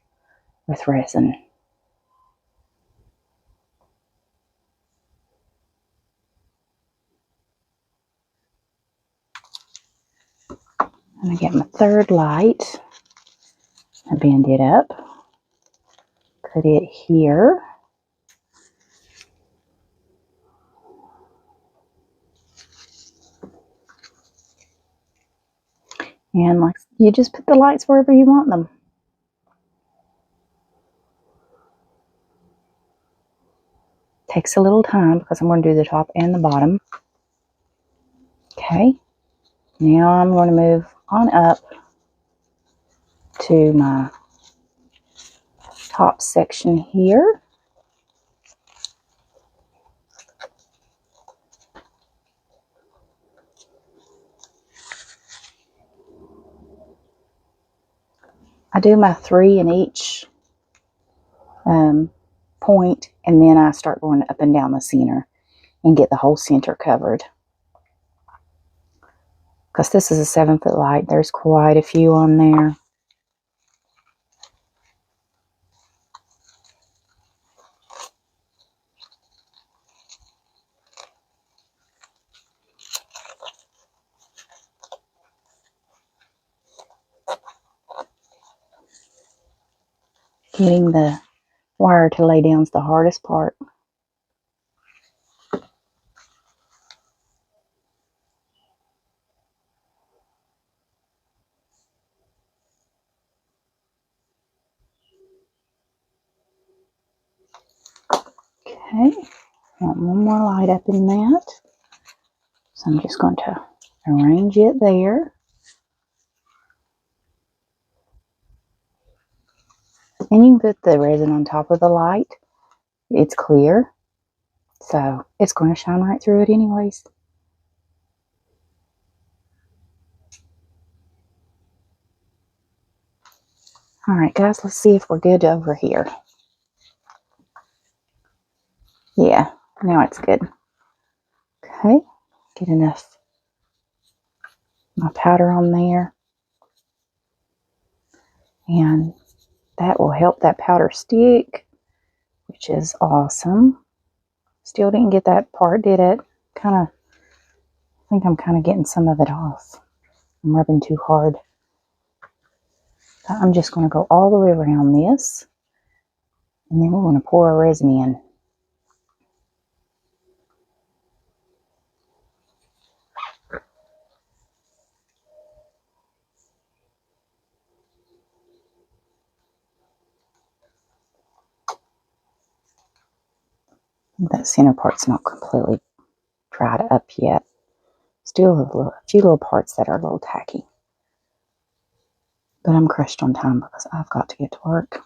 with resin. And I get my 3rd light, I bend it up, put it here. And like, you just put the lights wherever you want them. Takes a little time because I'm going to do the top and the bottom. Okay, now I'm going to move on up to my top section here. I do my 3 in each point, and then I start going up and down the center and get the whole center covered. Because this is a 7-foot light, there's quite a few on there. Getting the wire to lay down is the hardest part. Okay, want one more light up in that. So I'm just going to arrange it there. And you can put the resin on top of the light. It's clear, so it's going to shine right through it anyways. Alright guys, let's see if we're good over here. Yeah, now it's good. Okay, get enough my powder on there. And that will help that powder stick, which is awesome. Still didn't get that part, did it? I think I'm kind of getting some of it off. I'm rubbing too hard. So I'm just going to go all the way around this And then we're going to pour our resin in. That center part's not completely dried up yet. Still a few little parts that are a little tacky. But I'm crushed on time because I've got to get to work.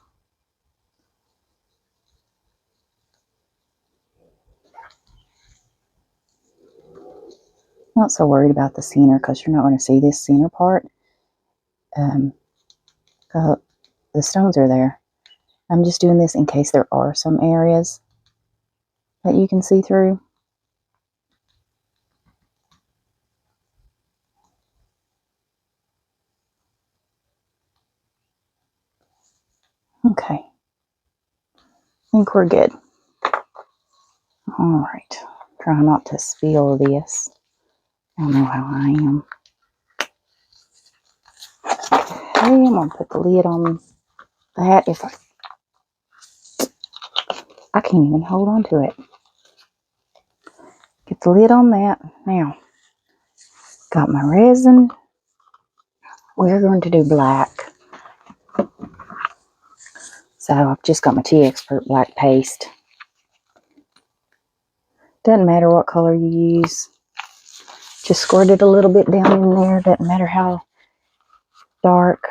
Not so worried about the center because you're not going to see this center part. The stones are there. I'm just doing this in case there are some areas that you can see through. Okay. I think we're good. Alright. Try not to spill this. I don't know how I am. Okay, I'm going to put the lid on that. If I can't even hold on to it. Get the lid on that. Now, got my resin. We're going to do black. So I've just got my Tea Expert black paste. Doesn't matter what color you use. Just squirt it a little bit down in there. Doesn't matter how dark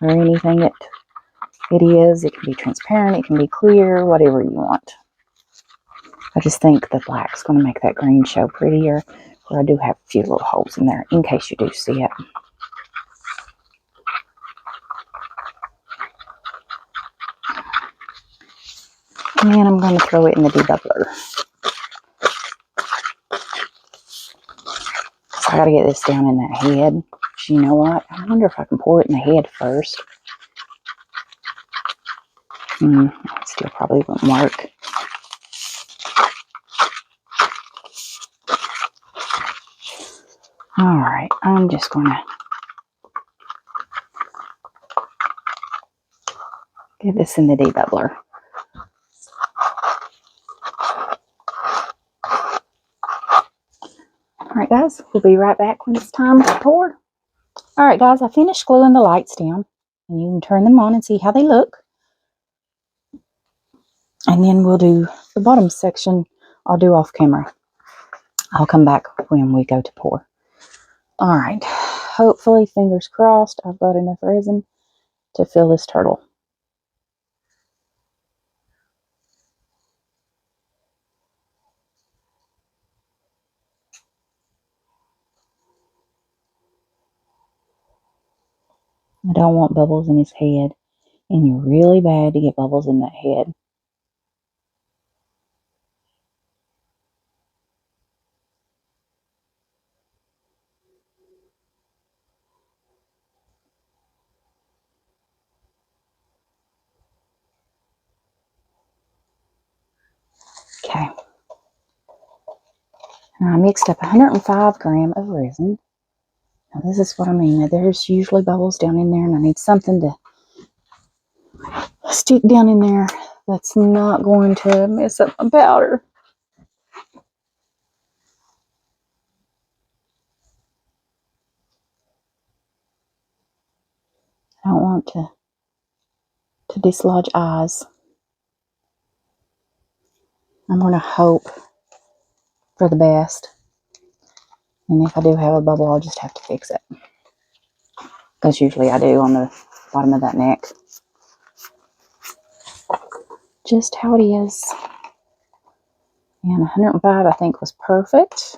or anything it is. It can be transparent, it can be clear, whatever you want. I just think the black's going to make that green show prettier. But I do have a few little holes in there in case you do see it. And then I'm going to throw it in the debubbler. So I got to get this down in that head. You know what? I wonder if I can pour it in the head first. That still probably won't work. Alright, I'm just going to get this in the debubbler. Alright guys, we'll be right back when it's time to pour. Alright guys, I finished gluing the lights down. And you can turn them on and see how they look. And then we'll do the bottom section. I'll do off camera. I'll come back when we go to pour. Alright, hopefully, fingers crossed, I've got enough resin to fill this turtle. I don't want bubbles in his head. And you're really bad to get bubbles in that head. Okay. Now I mixed up 105 grams of resin. Now this is what I mean. There's usually bubbles down in there and I need something to stick down in there that's not going to mess up my powder. I don't want to dislodge eyes. I'm going to hope for the best. And if I do have a bubble, I'll just have to fix it. Because usually I do on the bottom of that neck. Just how it is. And 105 I think was perfect.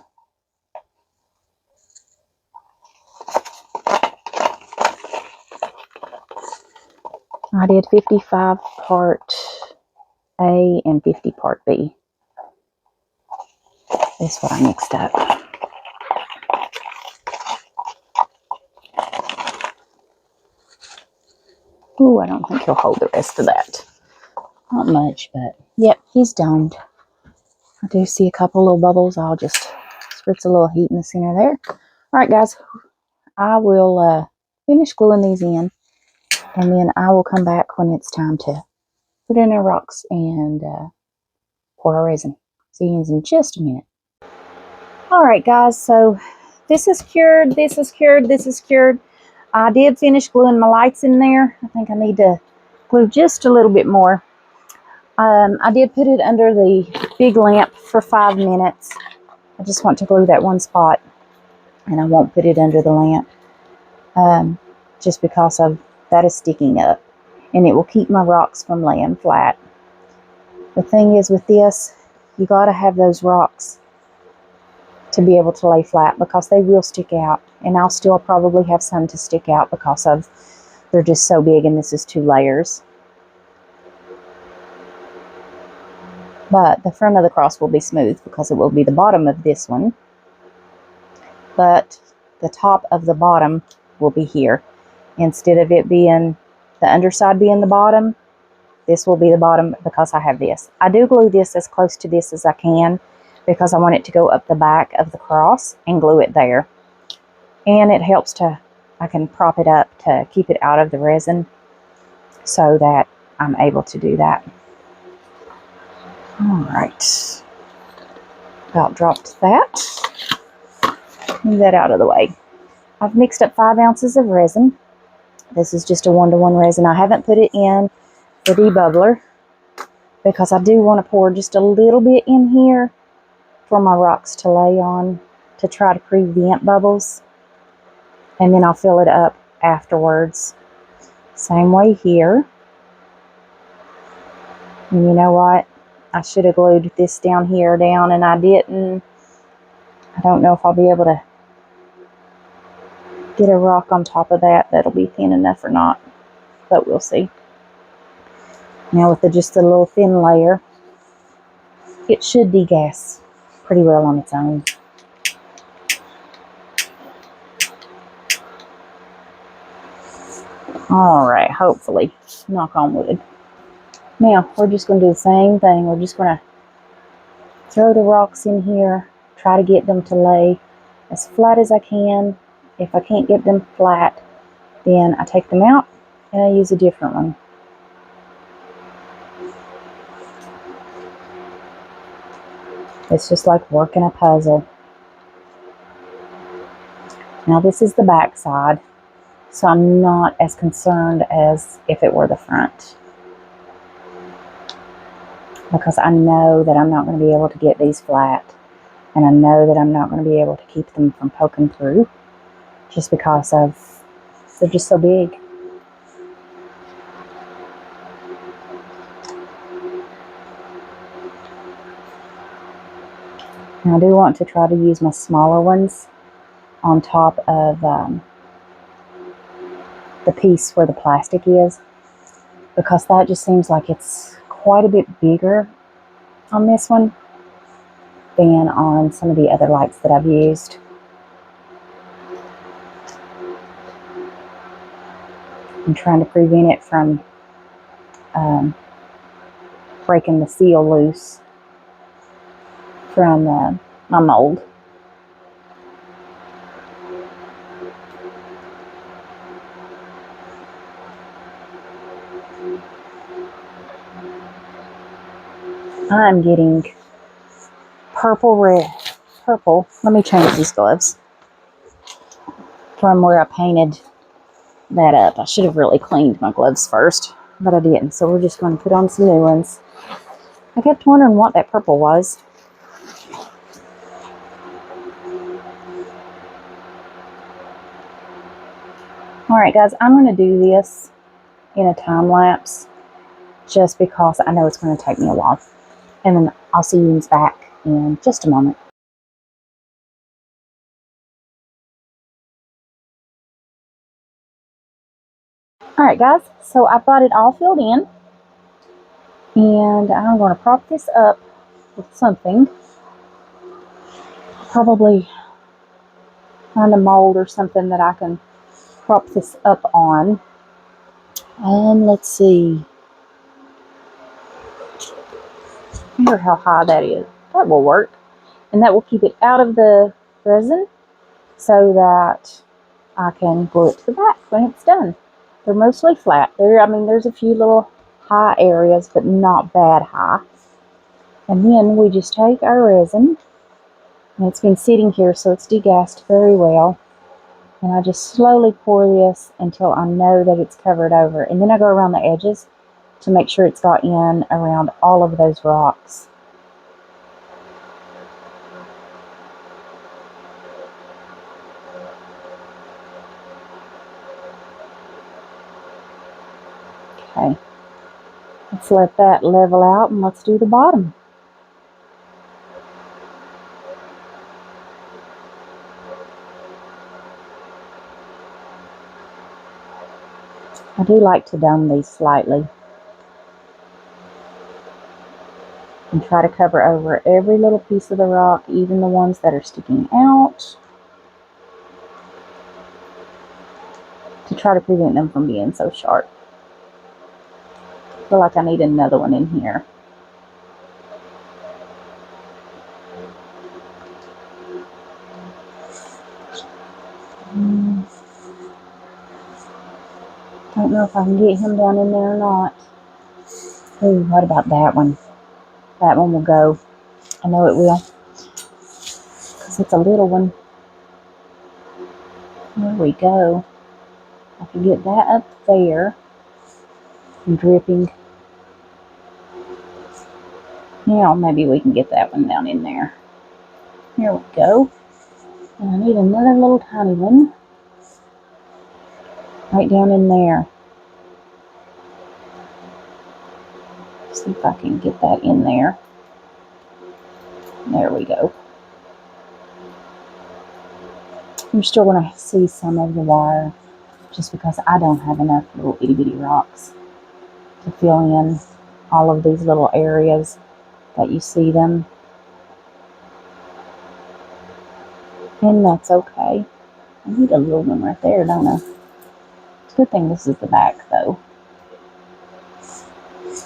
I did 55 part A and 50 part B. That's what I mixed up. Ooh, I don't think he'll hold the rest of that. Not much, but yep, he's domed. I do see a couple little bubbles. I'll just spritz a little heat in the center there. Alright guys, I will finish gluing these in. And then I will come back when it's time to put in our rocks and pour our resin. See you in just a minute. Alright guys, so this is cured, this is cured, this is cured. I did finish gluing my lights in there. I think I need to glue just a little bit more. I did put it under the big lamp for 5 minutes. I just want to glue that one spot, and I won't put it under the lamp just because of that is sticking up, and it will keep my rocks from laying flat. The thing is with this, you got to have those rocks to be able to lay flat because they will stick out, and I'll still probably have some to stick out because of they're just so big, and this is 2 layers. But the front of the cross will be smooth because it will be the bottom of this one. But the top of the bottom will be here. Instead of it being the underside being the bottom, this will be the bottom because I have this. I do glue this as close to this as I can because I want it to go up the back of the cross and glue it there. And it helps I can prop it up to keep it out of the resin so that I'm able to do that. Alright, about dropped that. Move that out of the way. I've mixed up 5 ounces of resin. This is just a 1-to-1 resin. I haven't put it in the debubbler because I do want to pour just a little bit in here for my rocks to lay on to try to prevent bubbles. And then I'll fill it up afterwards. Same way here. And you know what? I should have glued this down here down, and I didn't. I don't know if I'll be able to get a rock on top of that that'll be thin enough or not, but we'll see. Now with just a little thin layer, it should degas pretty well on its own. Alright, hopefully. Knock on wood. Now, we're just going to do the same thing. We're just going to throw the rocks in here, try to get them to lay as flat as I can. If I can't get them flat, then I take them out and I use a different one. It's just like working a puzzle. Now this is the back side, so I'm not as concerned as if it were the front, because I know that I'm not going to be able to get these flat, and I know that I'm not going to be able to keep them from poking through just because of they're just so big. And I do want to try to use my smaller ones on top of the piece where the plastic is, because that just seems like it's quite a bit bigger on this one than on some of the other lights that I've used. I'm trying to prevent it from breaking the seal loose from my mold. I'm getting purple. Let me change these gloves from where I painted that up. I should have really cleaned my gloves first, but I didn't. So we're just going to put on some new ones. I kept wondering what that purple was. Alright guys, I'm going to do this in a time lapse just because I know it's going to take me a while. And then I'll see you back in just a moment. Alright guys, so I've got it all filled in. And I'm going to prop this up with something. Probably find a mold or something that I can prop this up on. Let's see. I wonder how high that is. That will work. And that will keep it out of the resin so that I can glue it to the back when it's done. They're mostly flat. I mean, there's a few little high areas, but not bad high. And then we just take our resin, and it's been sitting here, so it's degassed very well. And I just slowly pour this until I know that it's covered over. And then I go around the edges to make sure it's got in around all of those rocks. Okay, let's let that level out and let's do the bottom. I do like to dome these slightly and try to cover over every little piece of the rock, even the ones that are sticking out, to try to prevent them from being so sharp. I feel like I need another one in here. Don't know if I can get him down in there or not. Ooh, what about that one? That one will go. I know it will, because it's a little one. There we go. I can get that up there and dripping. Now maybe we can get that one down in there. Here we go. And I need another little tiny one right down in there. See if I can get that in there. There we go. You're still going to see some of the wire just because I don't have enough little itty bitty rocks to fill in all of these little areas that you see them. And that's okay. I need a little one right there, don't I? It's a good thing this is the back though.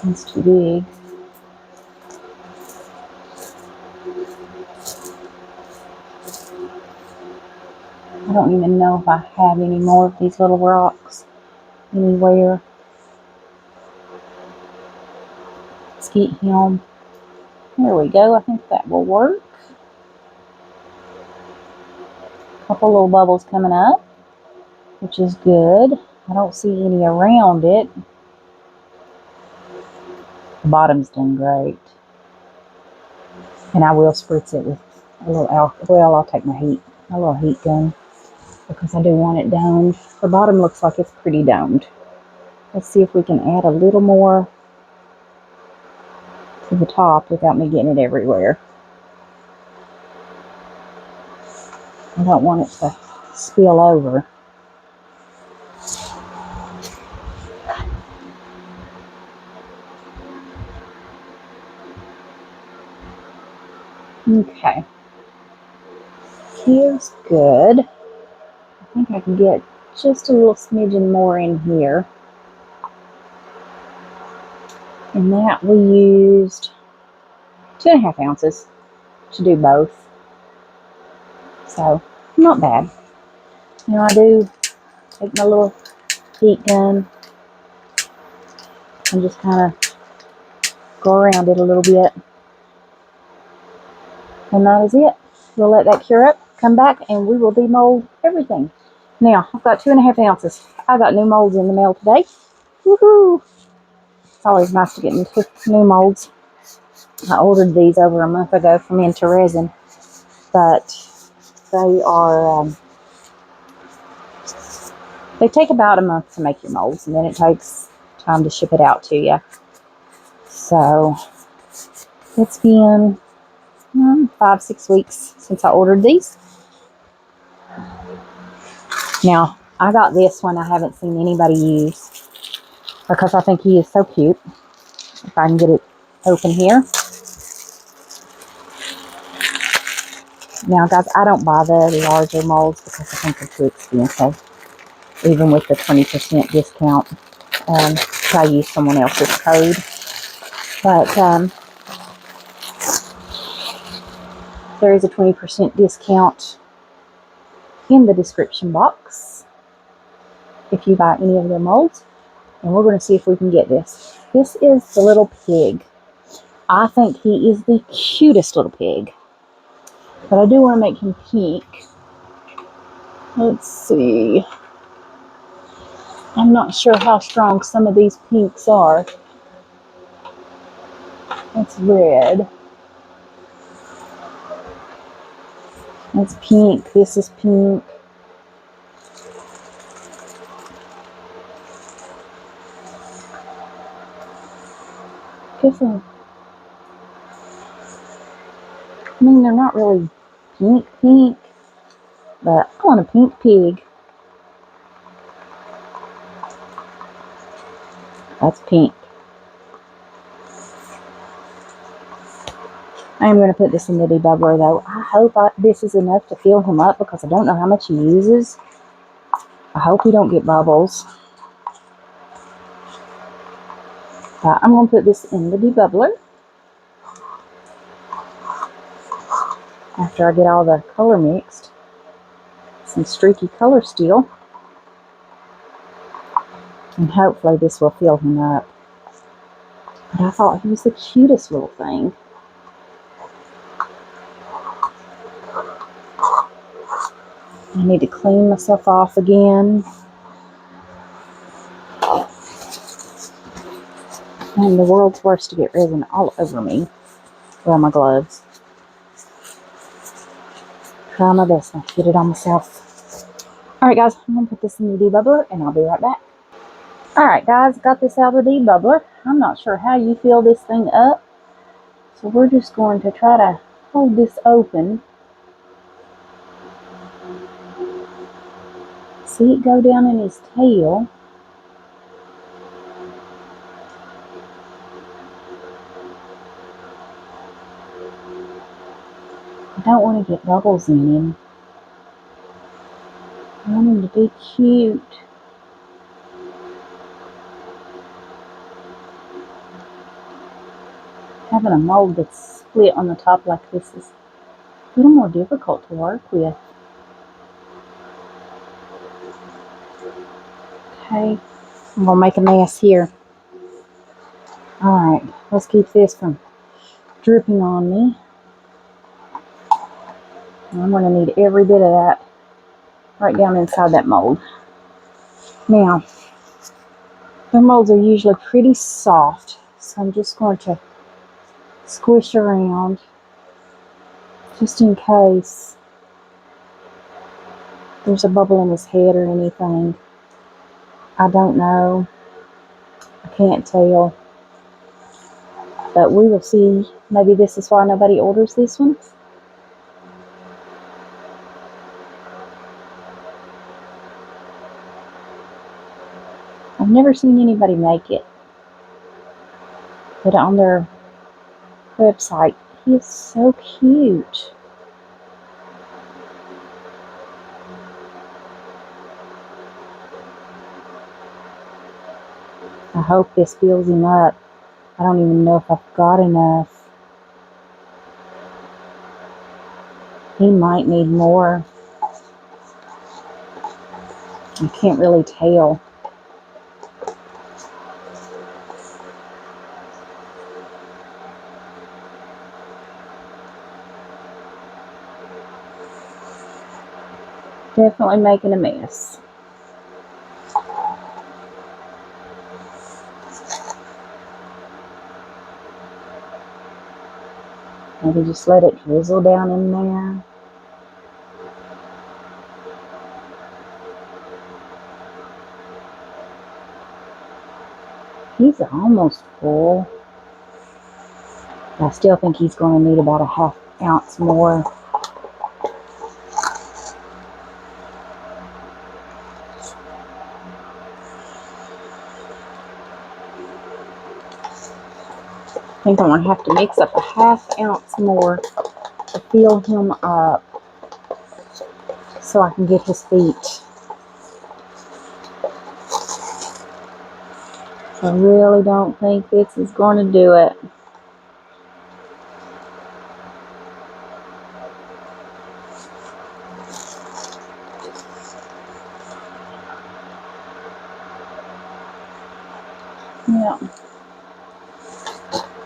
It's too big. I don't even know if I have any more of these little rocks anywhere. Let's get him. There we go. I think that will work. A couple little bubbles coming up, which is good. I don't see any around it. The bottom's done great. And I will spritz it with a little alcohol. Well, I'll take my little heat gun, because I do want it domed. The bottom looks like it's pretty domed. Let's see if we can add a little more to the top without me getting it everywhere. I don't want it to spill over. Okay. Here's good. I think I can get just a little smidgen more in here. And that we used 2.5 ounces to do both. So, not bad. You know, I do take my little heat gun and just kind of go around it a little bit. And that is it. We'll let that cure up, come back, and we will demold everything. Now, I've got 2.5 ounces. I got new molds in the mail today. Woohoo! It's always nice to get into new molds. I ordered these over a month ago from Resin, but they are, they take about a month to make your molds, and then it takes time to ship it out to you. So, it's been 5-6 weeks since I ordered these. Now, I got this one I haven't seen anybody use because I think he is so cute. If I can get it open here. Now, guys, I don't buy the larger molds because I think they're too expensive, even with the 20% discount. I use someone else's code. But there is a 20% discount in the description box if you buy any of their molds. And we're going to see if we can get this. This is the little pig. I think he is the cutest little pig. But I do want to make him pink. Let's see. I'm not sure how strong some of these pinks are. That's red. That's pink. This is pink. I mean, they're not really pink, but I want a pink pig. That's pink. I am going to put this in the debubbler though. I hope this is enough to fill him up because I don't know how much he uses. I hope we don't get bubbles. But I'm going to put this in the debubbler after I get all the color mixed. Some streaky color still. And hopefully this will fill him up. But I thought he was the cutest little thing. I need to clean myself off again. And the world's worst to get resin all over me. Well, my gloves. Try my best not to get it on myself. Alright guys, I'm going to put this in the debubbler and I'll be right back. Alright guys, got this out of the debubbler. I'm not sure how you fill this thing up. So we're just going to try to hold this open. See it go down in his tail. I don't want to get bubbles in him. I want him to be cute. Having a mold that's split on the top like this is a little more difficult to work with. Okay, I'm going to make a mess here. Alright, let's keep this from dripping on me. I'm going to need every bit of that right down inside that mold. Now, the molds are usually pretty soft, so I'm just going to squish around just in case there's a bubble in his head or anything. I don't know. I can't tell. But we will see. Maybe this is why nobody orders this one. I've never seen anybody make it. But on their website, he is so cute. I hope this fills him up. I don't even know if I've got enough. He might need more. I can't really tell. Definitely making a mess. Maybe just let it drizzle down in there. He's almost full. I still think he's going to need about a ½ ounce more. I think I'm going to have to mix up a ½ ounce more to fill him up so I can get his feet. I really don't think this is going to do it. Yeah.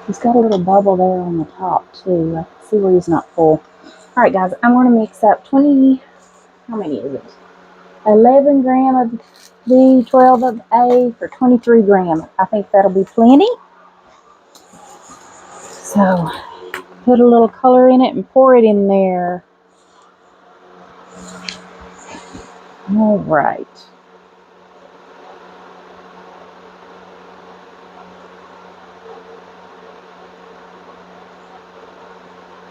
He's got a little bubble there on the top too. I can see where he's not full. Alright guys, I'm going to mix up 20, how many is it? 11 gram of B, 12 of A for 23 gram. I think that'll be plenty. So, put a little color in it and pour it in there. Alright.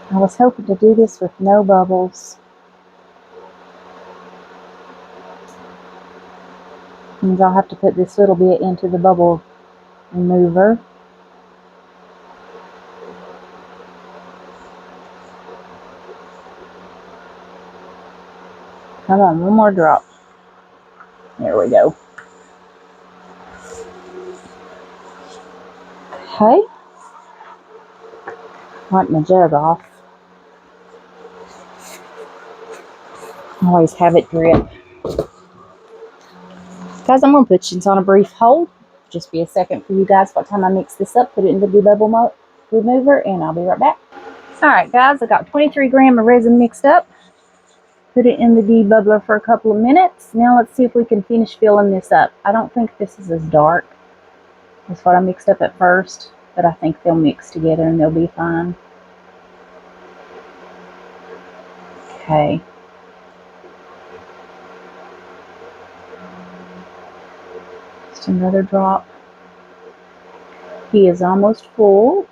I was hoping to do this with no bubbles. Means I'll have to put this little bit into the bubble remover. Come on, one more drop. There we go. Okay. Wipe my jug off. I always have it drip. Guys, I'm going to put this on a brief hold. Just be a second for you guys. By the time I mix this up, put it in the bubble remover, and I'll be right back. Alright guys, I got 23 gram of resin mixed up. Put it in the debubbler for a couple of minutes. Now let's see if we can finish filling this up. I don't think this is as dark as what I mixed up at first, but I think they'll mix together and they'll be fine. Okay. Just another drop. He is almost full.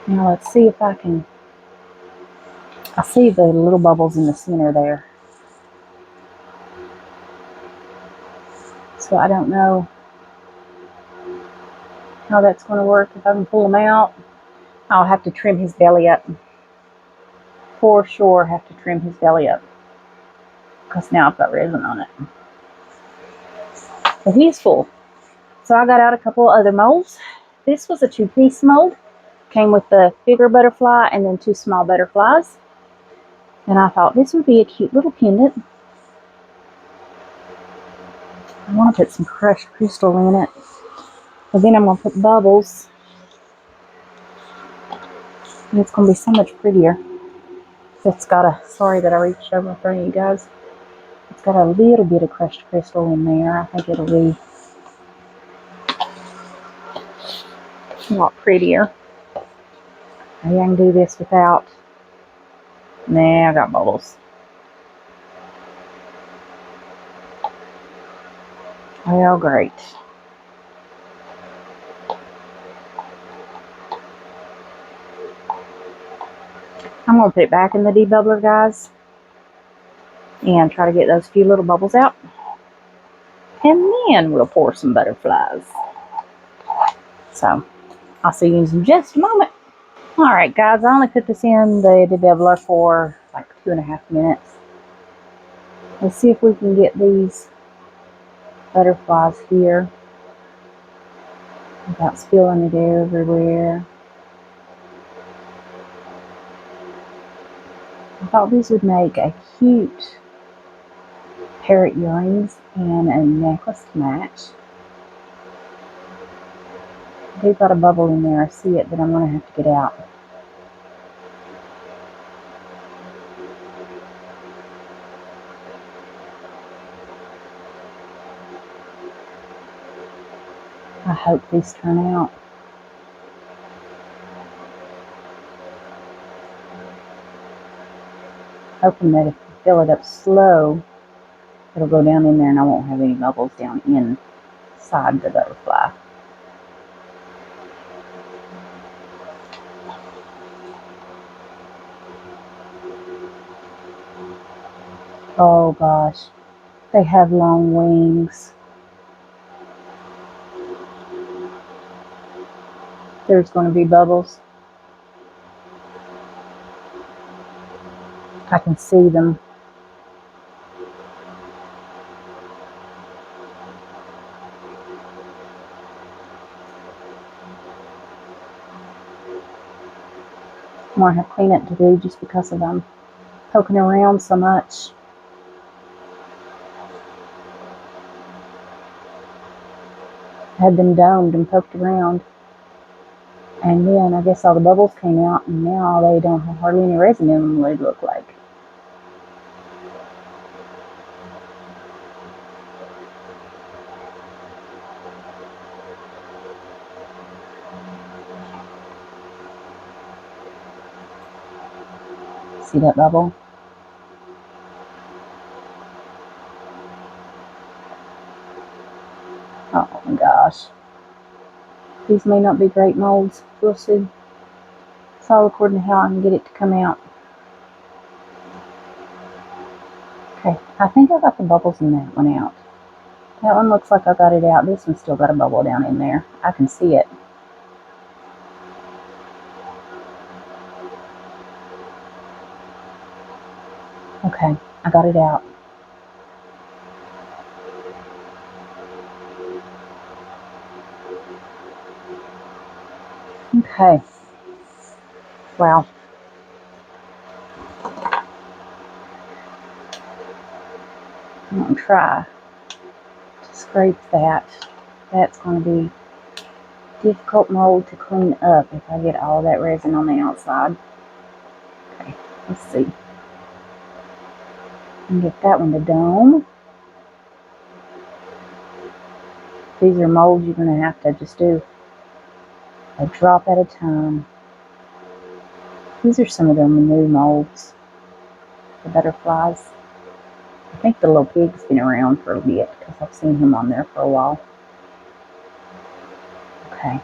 Now let's see if I can, I see the little bubbles in the center there. So I don't know how that's going to work. If I can pull them out, I'll have to trim his belly up. For sure have to trim his belly up, because now I've got resin on it. But he's full. So I got out a couple of other molds. This was a 2-piece mold. Came with the bigger butterfly and then 2 small butterflies. And I thought this would be a cute little pendant. I want to put some crushed crystal in it. But then I'm going to put bubbles. And it's going to be so much prettier. It's got a, sorry that I reached over in front of you guys. It's got a little bit of crushed crystal in there. I think it'll be a lot prettier. Maybe I can do this without. Nah, I got bubbles. Well, great. I'm going to put it back in the debubbler, guys, and try to get those few little bubbles out. And then we'll pour some butterflies. So, I'll see you in just a moment. Alright guys, I only put this in the debubbler for like 2.5 minutes. Let's see if we can get these butterflies here without spilling it everywhere. I thought these would make a cute parrot earrings and a necklace to match. They've got a bubble in there, I see it, but I'm going to have to get out. I hope these turn out. Hoping that if you fill it up slow, it'll go down in there and I won't have any bubbles down inside the butterfly. Oh gosh, they have long wings. There's going to be bubbles. I can see them. I'm going to have cleanup to do just because of them poking around so much. Had them domed and poked around. And then I guess all the bubbles came out, and now they don't have hardly any resin in them, what it looked like. See that bubble? Oh my gosh. These may not be great molds. We'll see. It's all according to how I can get it to come out. Okay, I think I got the bubbles in that one out. That one looks like I got it out. This one's still got a bubble down in there. I can see it. Okay, I got it out. Okay. Wow. I'm going to try to scrape that. That's going to be difficult mold to clean up if I get all of that resin on the outside. Okay, let's see. And get that one to dome. These are molds you're going to have to just do a drop at a time. These are some of the new molds. The butterflies. I think the little pig's been around for a bit because I've seen him on there for a while. Okay.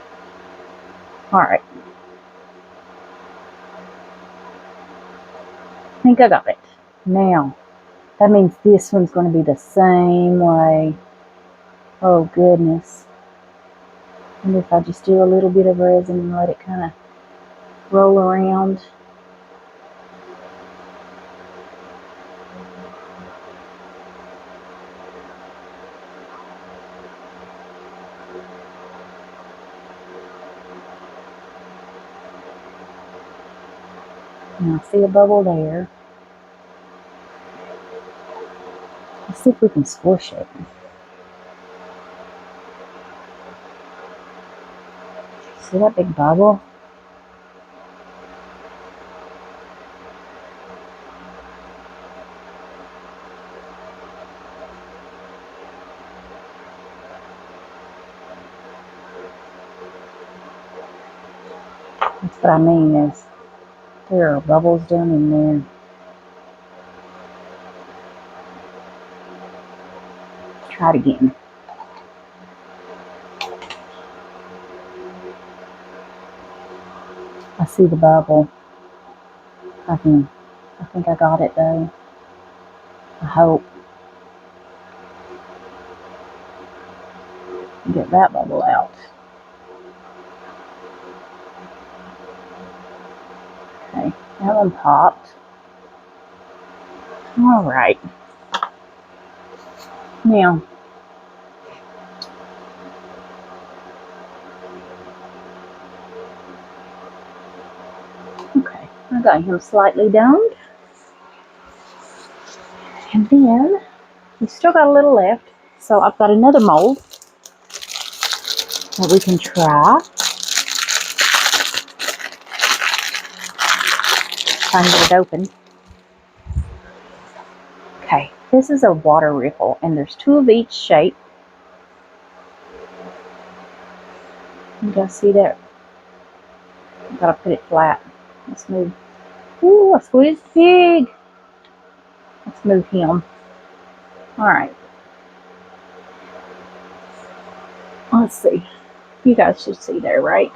Alright. I think I got it. Now, that means this one's going to be the same way. Oh goodness. And if I just do a little bit of resin and let it kind of roll around. And I see a bubble there. Let's see if we can squish it. See that big bubble? That's what I mean is there are bubbles down in there. Let's try it again. I see the bubble. I think I got it though. I hope. Get that bubble out. Okay, that one popped. Alright. Now, okay, I got him slightly domed. And then, we still got a little left. So I've got another mold that we can try. Trying to get it open. Okay, this is a water ripple, and there's 2 of each shape. You guys see that? I've got to put it flat. Let's move. Ooh, I squeezed the pig. Let's move him. Alright. Let's see. You guys should see there, right?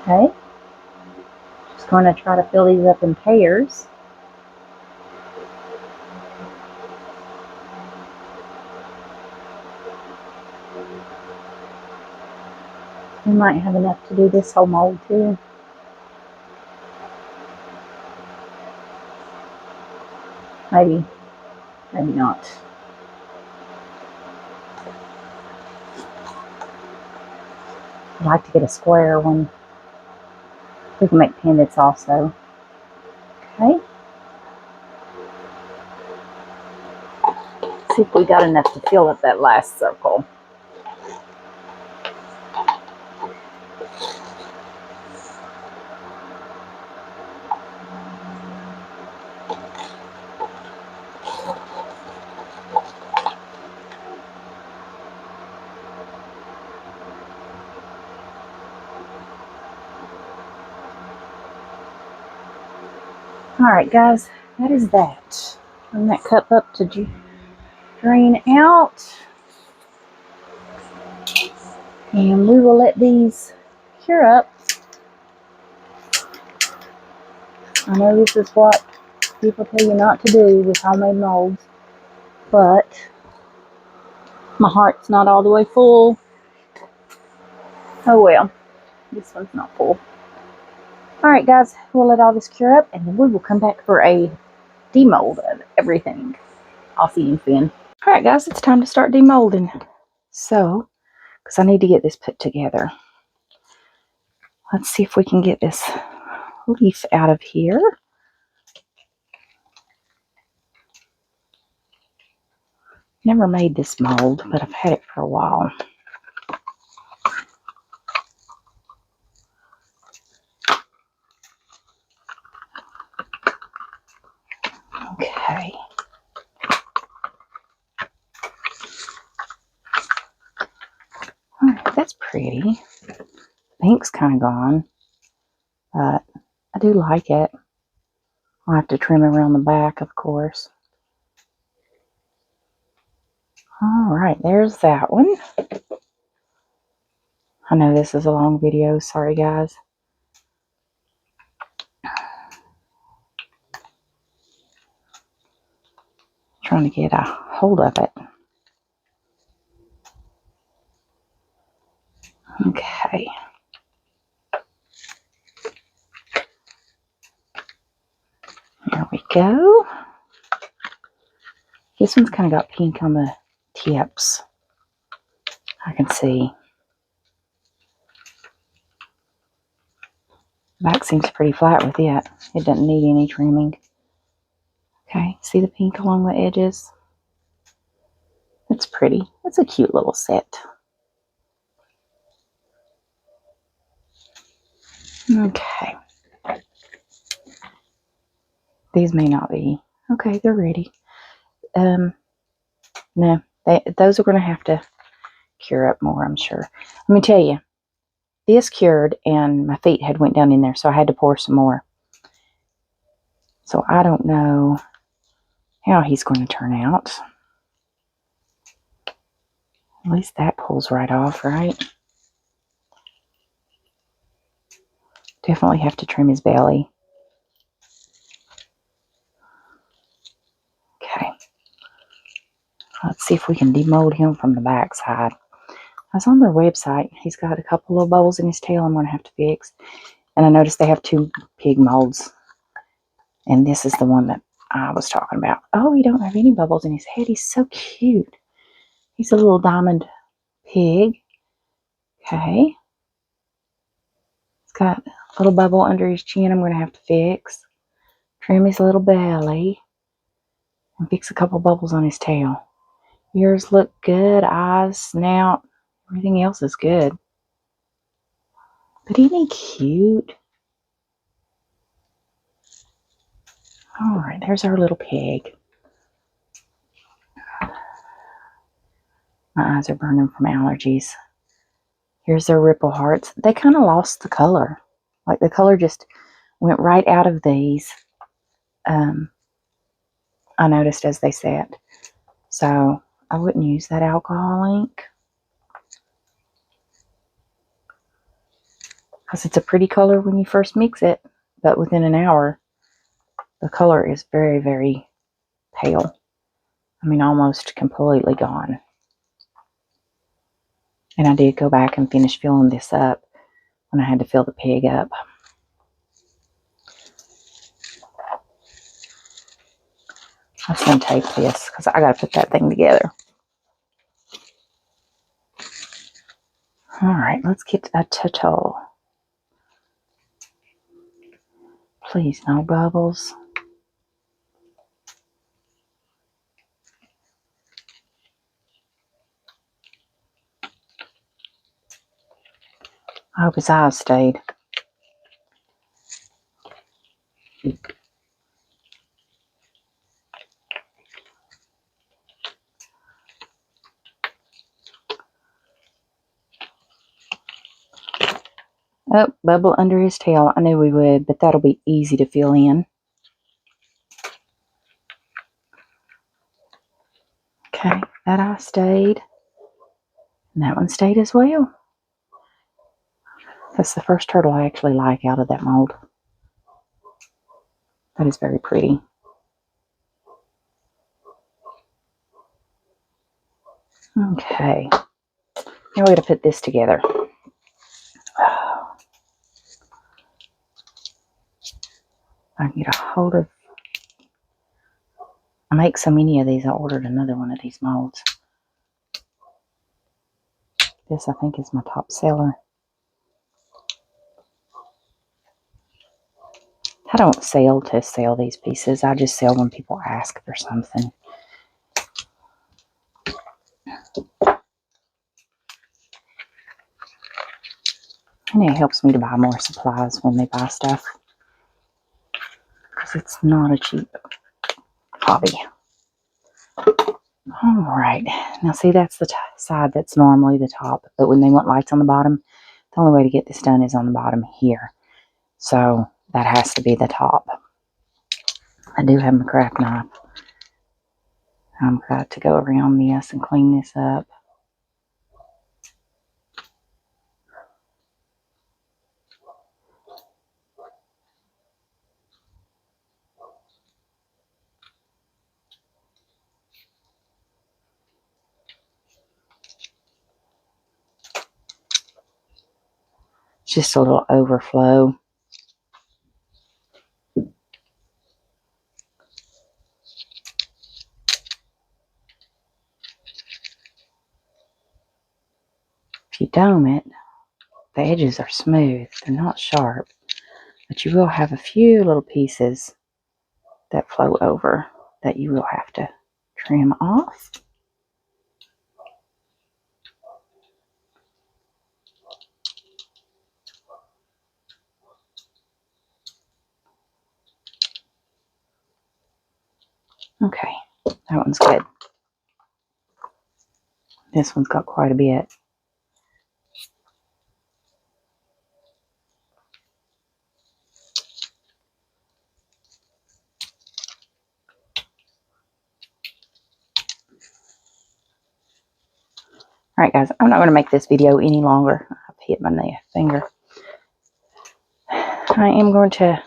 Okay. Just going to try to fill these up in pairs. We might have enough to do this whole mold too. Maybe. Maybe not. I'd like to get a square one. We can make pendants also. Okay. see if we got enough to fill up that last circle. Alright guys, that is that. Turn that cup up to drain out. And we will let these cure up. I know this is what people tell you not to do with homemade molds, but my heart's not all the way full. Oh well, this one's not full. Alright guys, we'll let all this cure up and then we will come back for a demold of everything. I'll see you then. Alright guys, it's time to start demolding. So, because I need to get this put together. Let's see if we can get this leaf out of here. Never made this mold, but I've had it for a while. Okay. Alright, that's pretty. Pink's kind of gone, but I do like it. I'll have to trim around the back, of course. Alright, there's that one. I know this is a long video, sorry guys. Trying to get a hold of it. Okay. There we go. This one's kind of got pink on the tips. I can see. The back seems pretty flat with it. It doesn't need any trimming. Okay, see the pink along the edges? It's pretty. It's a cute little set. Okay. These may not be. Okay, they're ready. No, those are going to have to cure up more, I'm sure. Let me tell you, this cured and my feet had went down in there, so I had to pour some more. So I don't know how he's going to turn out. At least that pulls right off, right? Definitely have to trim his belly. Okay. Let's see if we can demold him from the back side. I was on their website. He's got a couple little bubbles in his tail I'm going to have to fix. And I noticed they have 2 pig molds. And this is the one that I was talking about. Oh, he don't have any bubbles in his head. He's so cute. He's a little diamond pig. Okay. He's got a little bubble under his chin I'm going to have to fix. Trim his little belly. And fix a couple bubbles on his tail. Ears look good. Eyes, snout. Everything else is good. But isn't he cute? Alright, there's our little pig. My eyes are burning from allergies. Here's their ripple hearts. They kind of lost the color. Like the color just went right out of these. I noticed as they set. So I wouldn't use that alcohol ink. Because it's a pretty color when you first mix it. But within an hour, the color is very, very pale. I mean, almost completely gone. And I did go back and finish filling this up when I had to fill the pig up. I'm just going to tape this because I got to put that thing together. Alright, let's get a turtle. Please, no bubbles. hope his eyes stayed. Oh, bubble under his tail. I knew we would, but that'll be easy to fill in. Okay, that eye stayed. And that one stayed as well. That's the first turtle I actually like out of that mold. That is very pretty. Okay. Now we're going to put this together. I can get a hold of... I make so many of these, I ordered another one of these molds. This, I think, is my top seller. I don't sell to sell these pieces. I just sell when people ask for something. And it helps me to buy more supplies when they buy stuff. Because it's not a cheap hobby. Alright. Now see, that's the side that's normally the top. But when they want lights on the bottom, the only way to get this done is on the bottom here. So that has to be the top. I do have my craft knife. I'm got to go around this and clean this up. It's just a little overflow. If you dome it, the edges are smooth. They're not sharp. But you will have a few little pieces that flow over that you will have to trim off. Okay, that one's good. This one's got quite a bit. Alright guys, I'm not going to make this video any longer. I've hit my finger. I am going to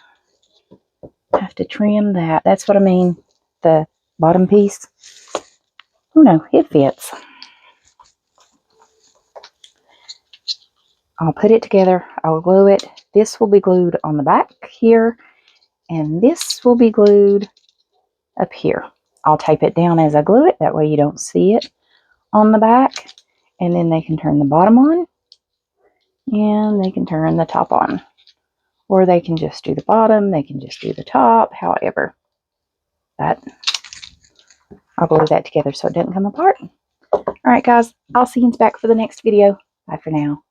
have to trim that. That's what I mean. The bottom piece. Oh no, it fits. I'll put it together. I'll glue it. This will be glued on the back here. And this will be glued up here. I'll tape it down as I glue it. That way you don't see it on the back. And then they can turn the bottom on. And they can turn the top on. Or they can just do the bottom. They can just do the top. However. I'll glue that together so it doesn't come apart. Alright guys. I'll see you back for the next video. Bye for now.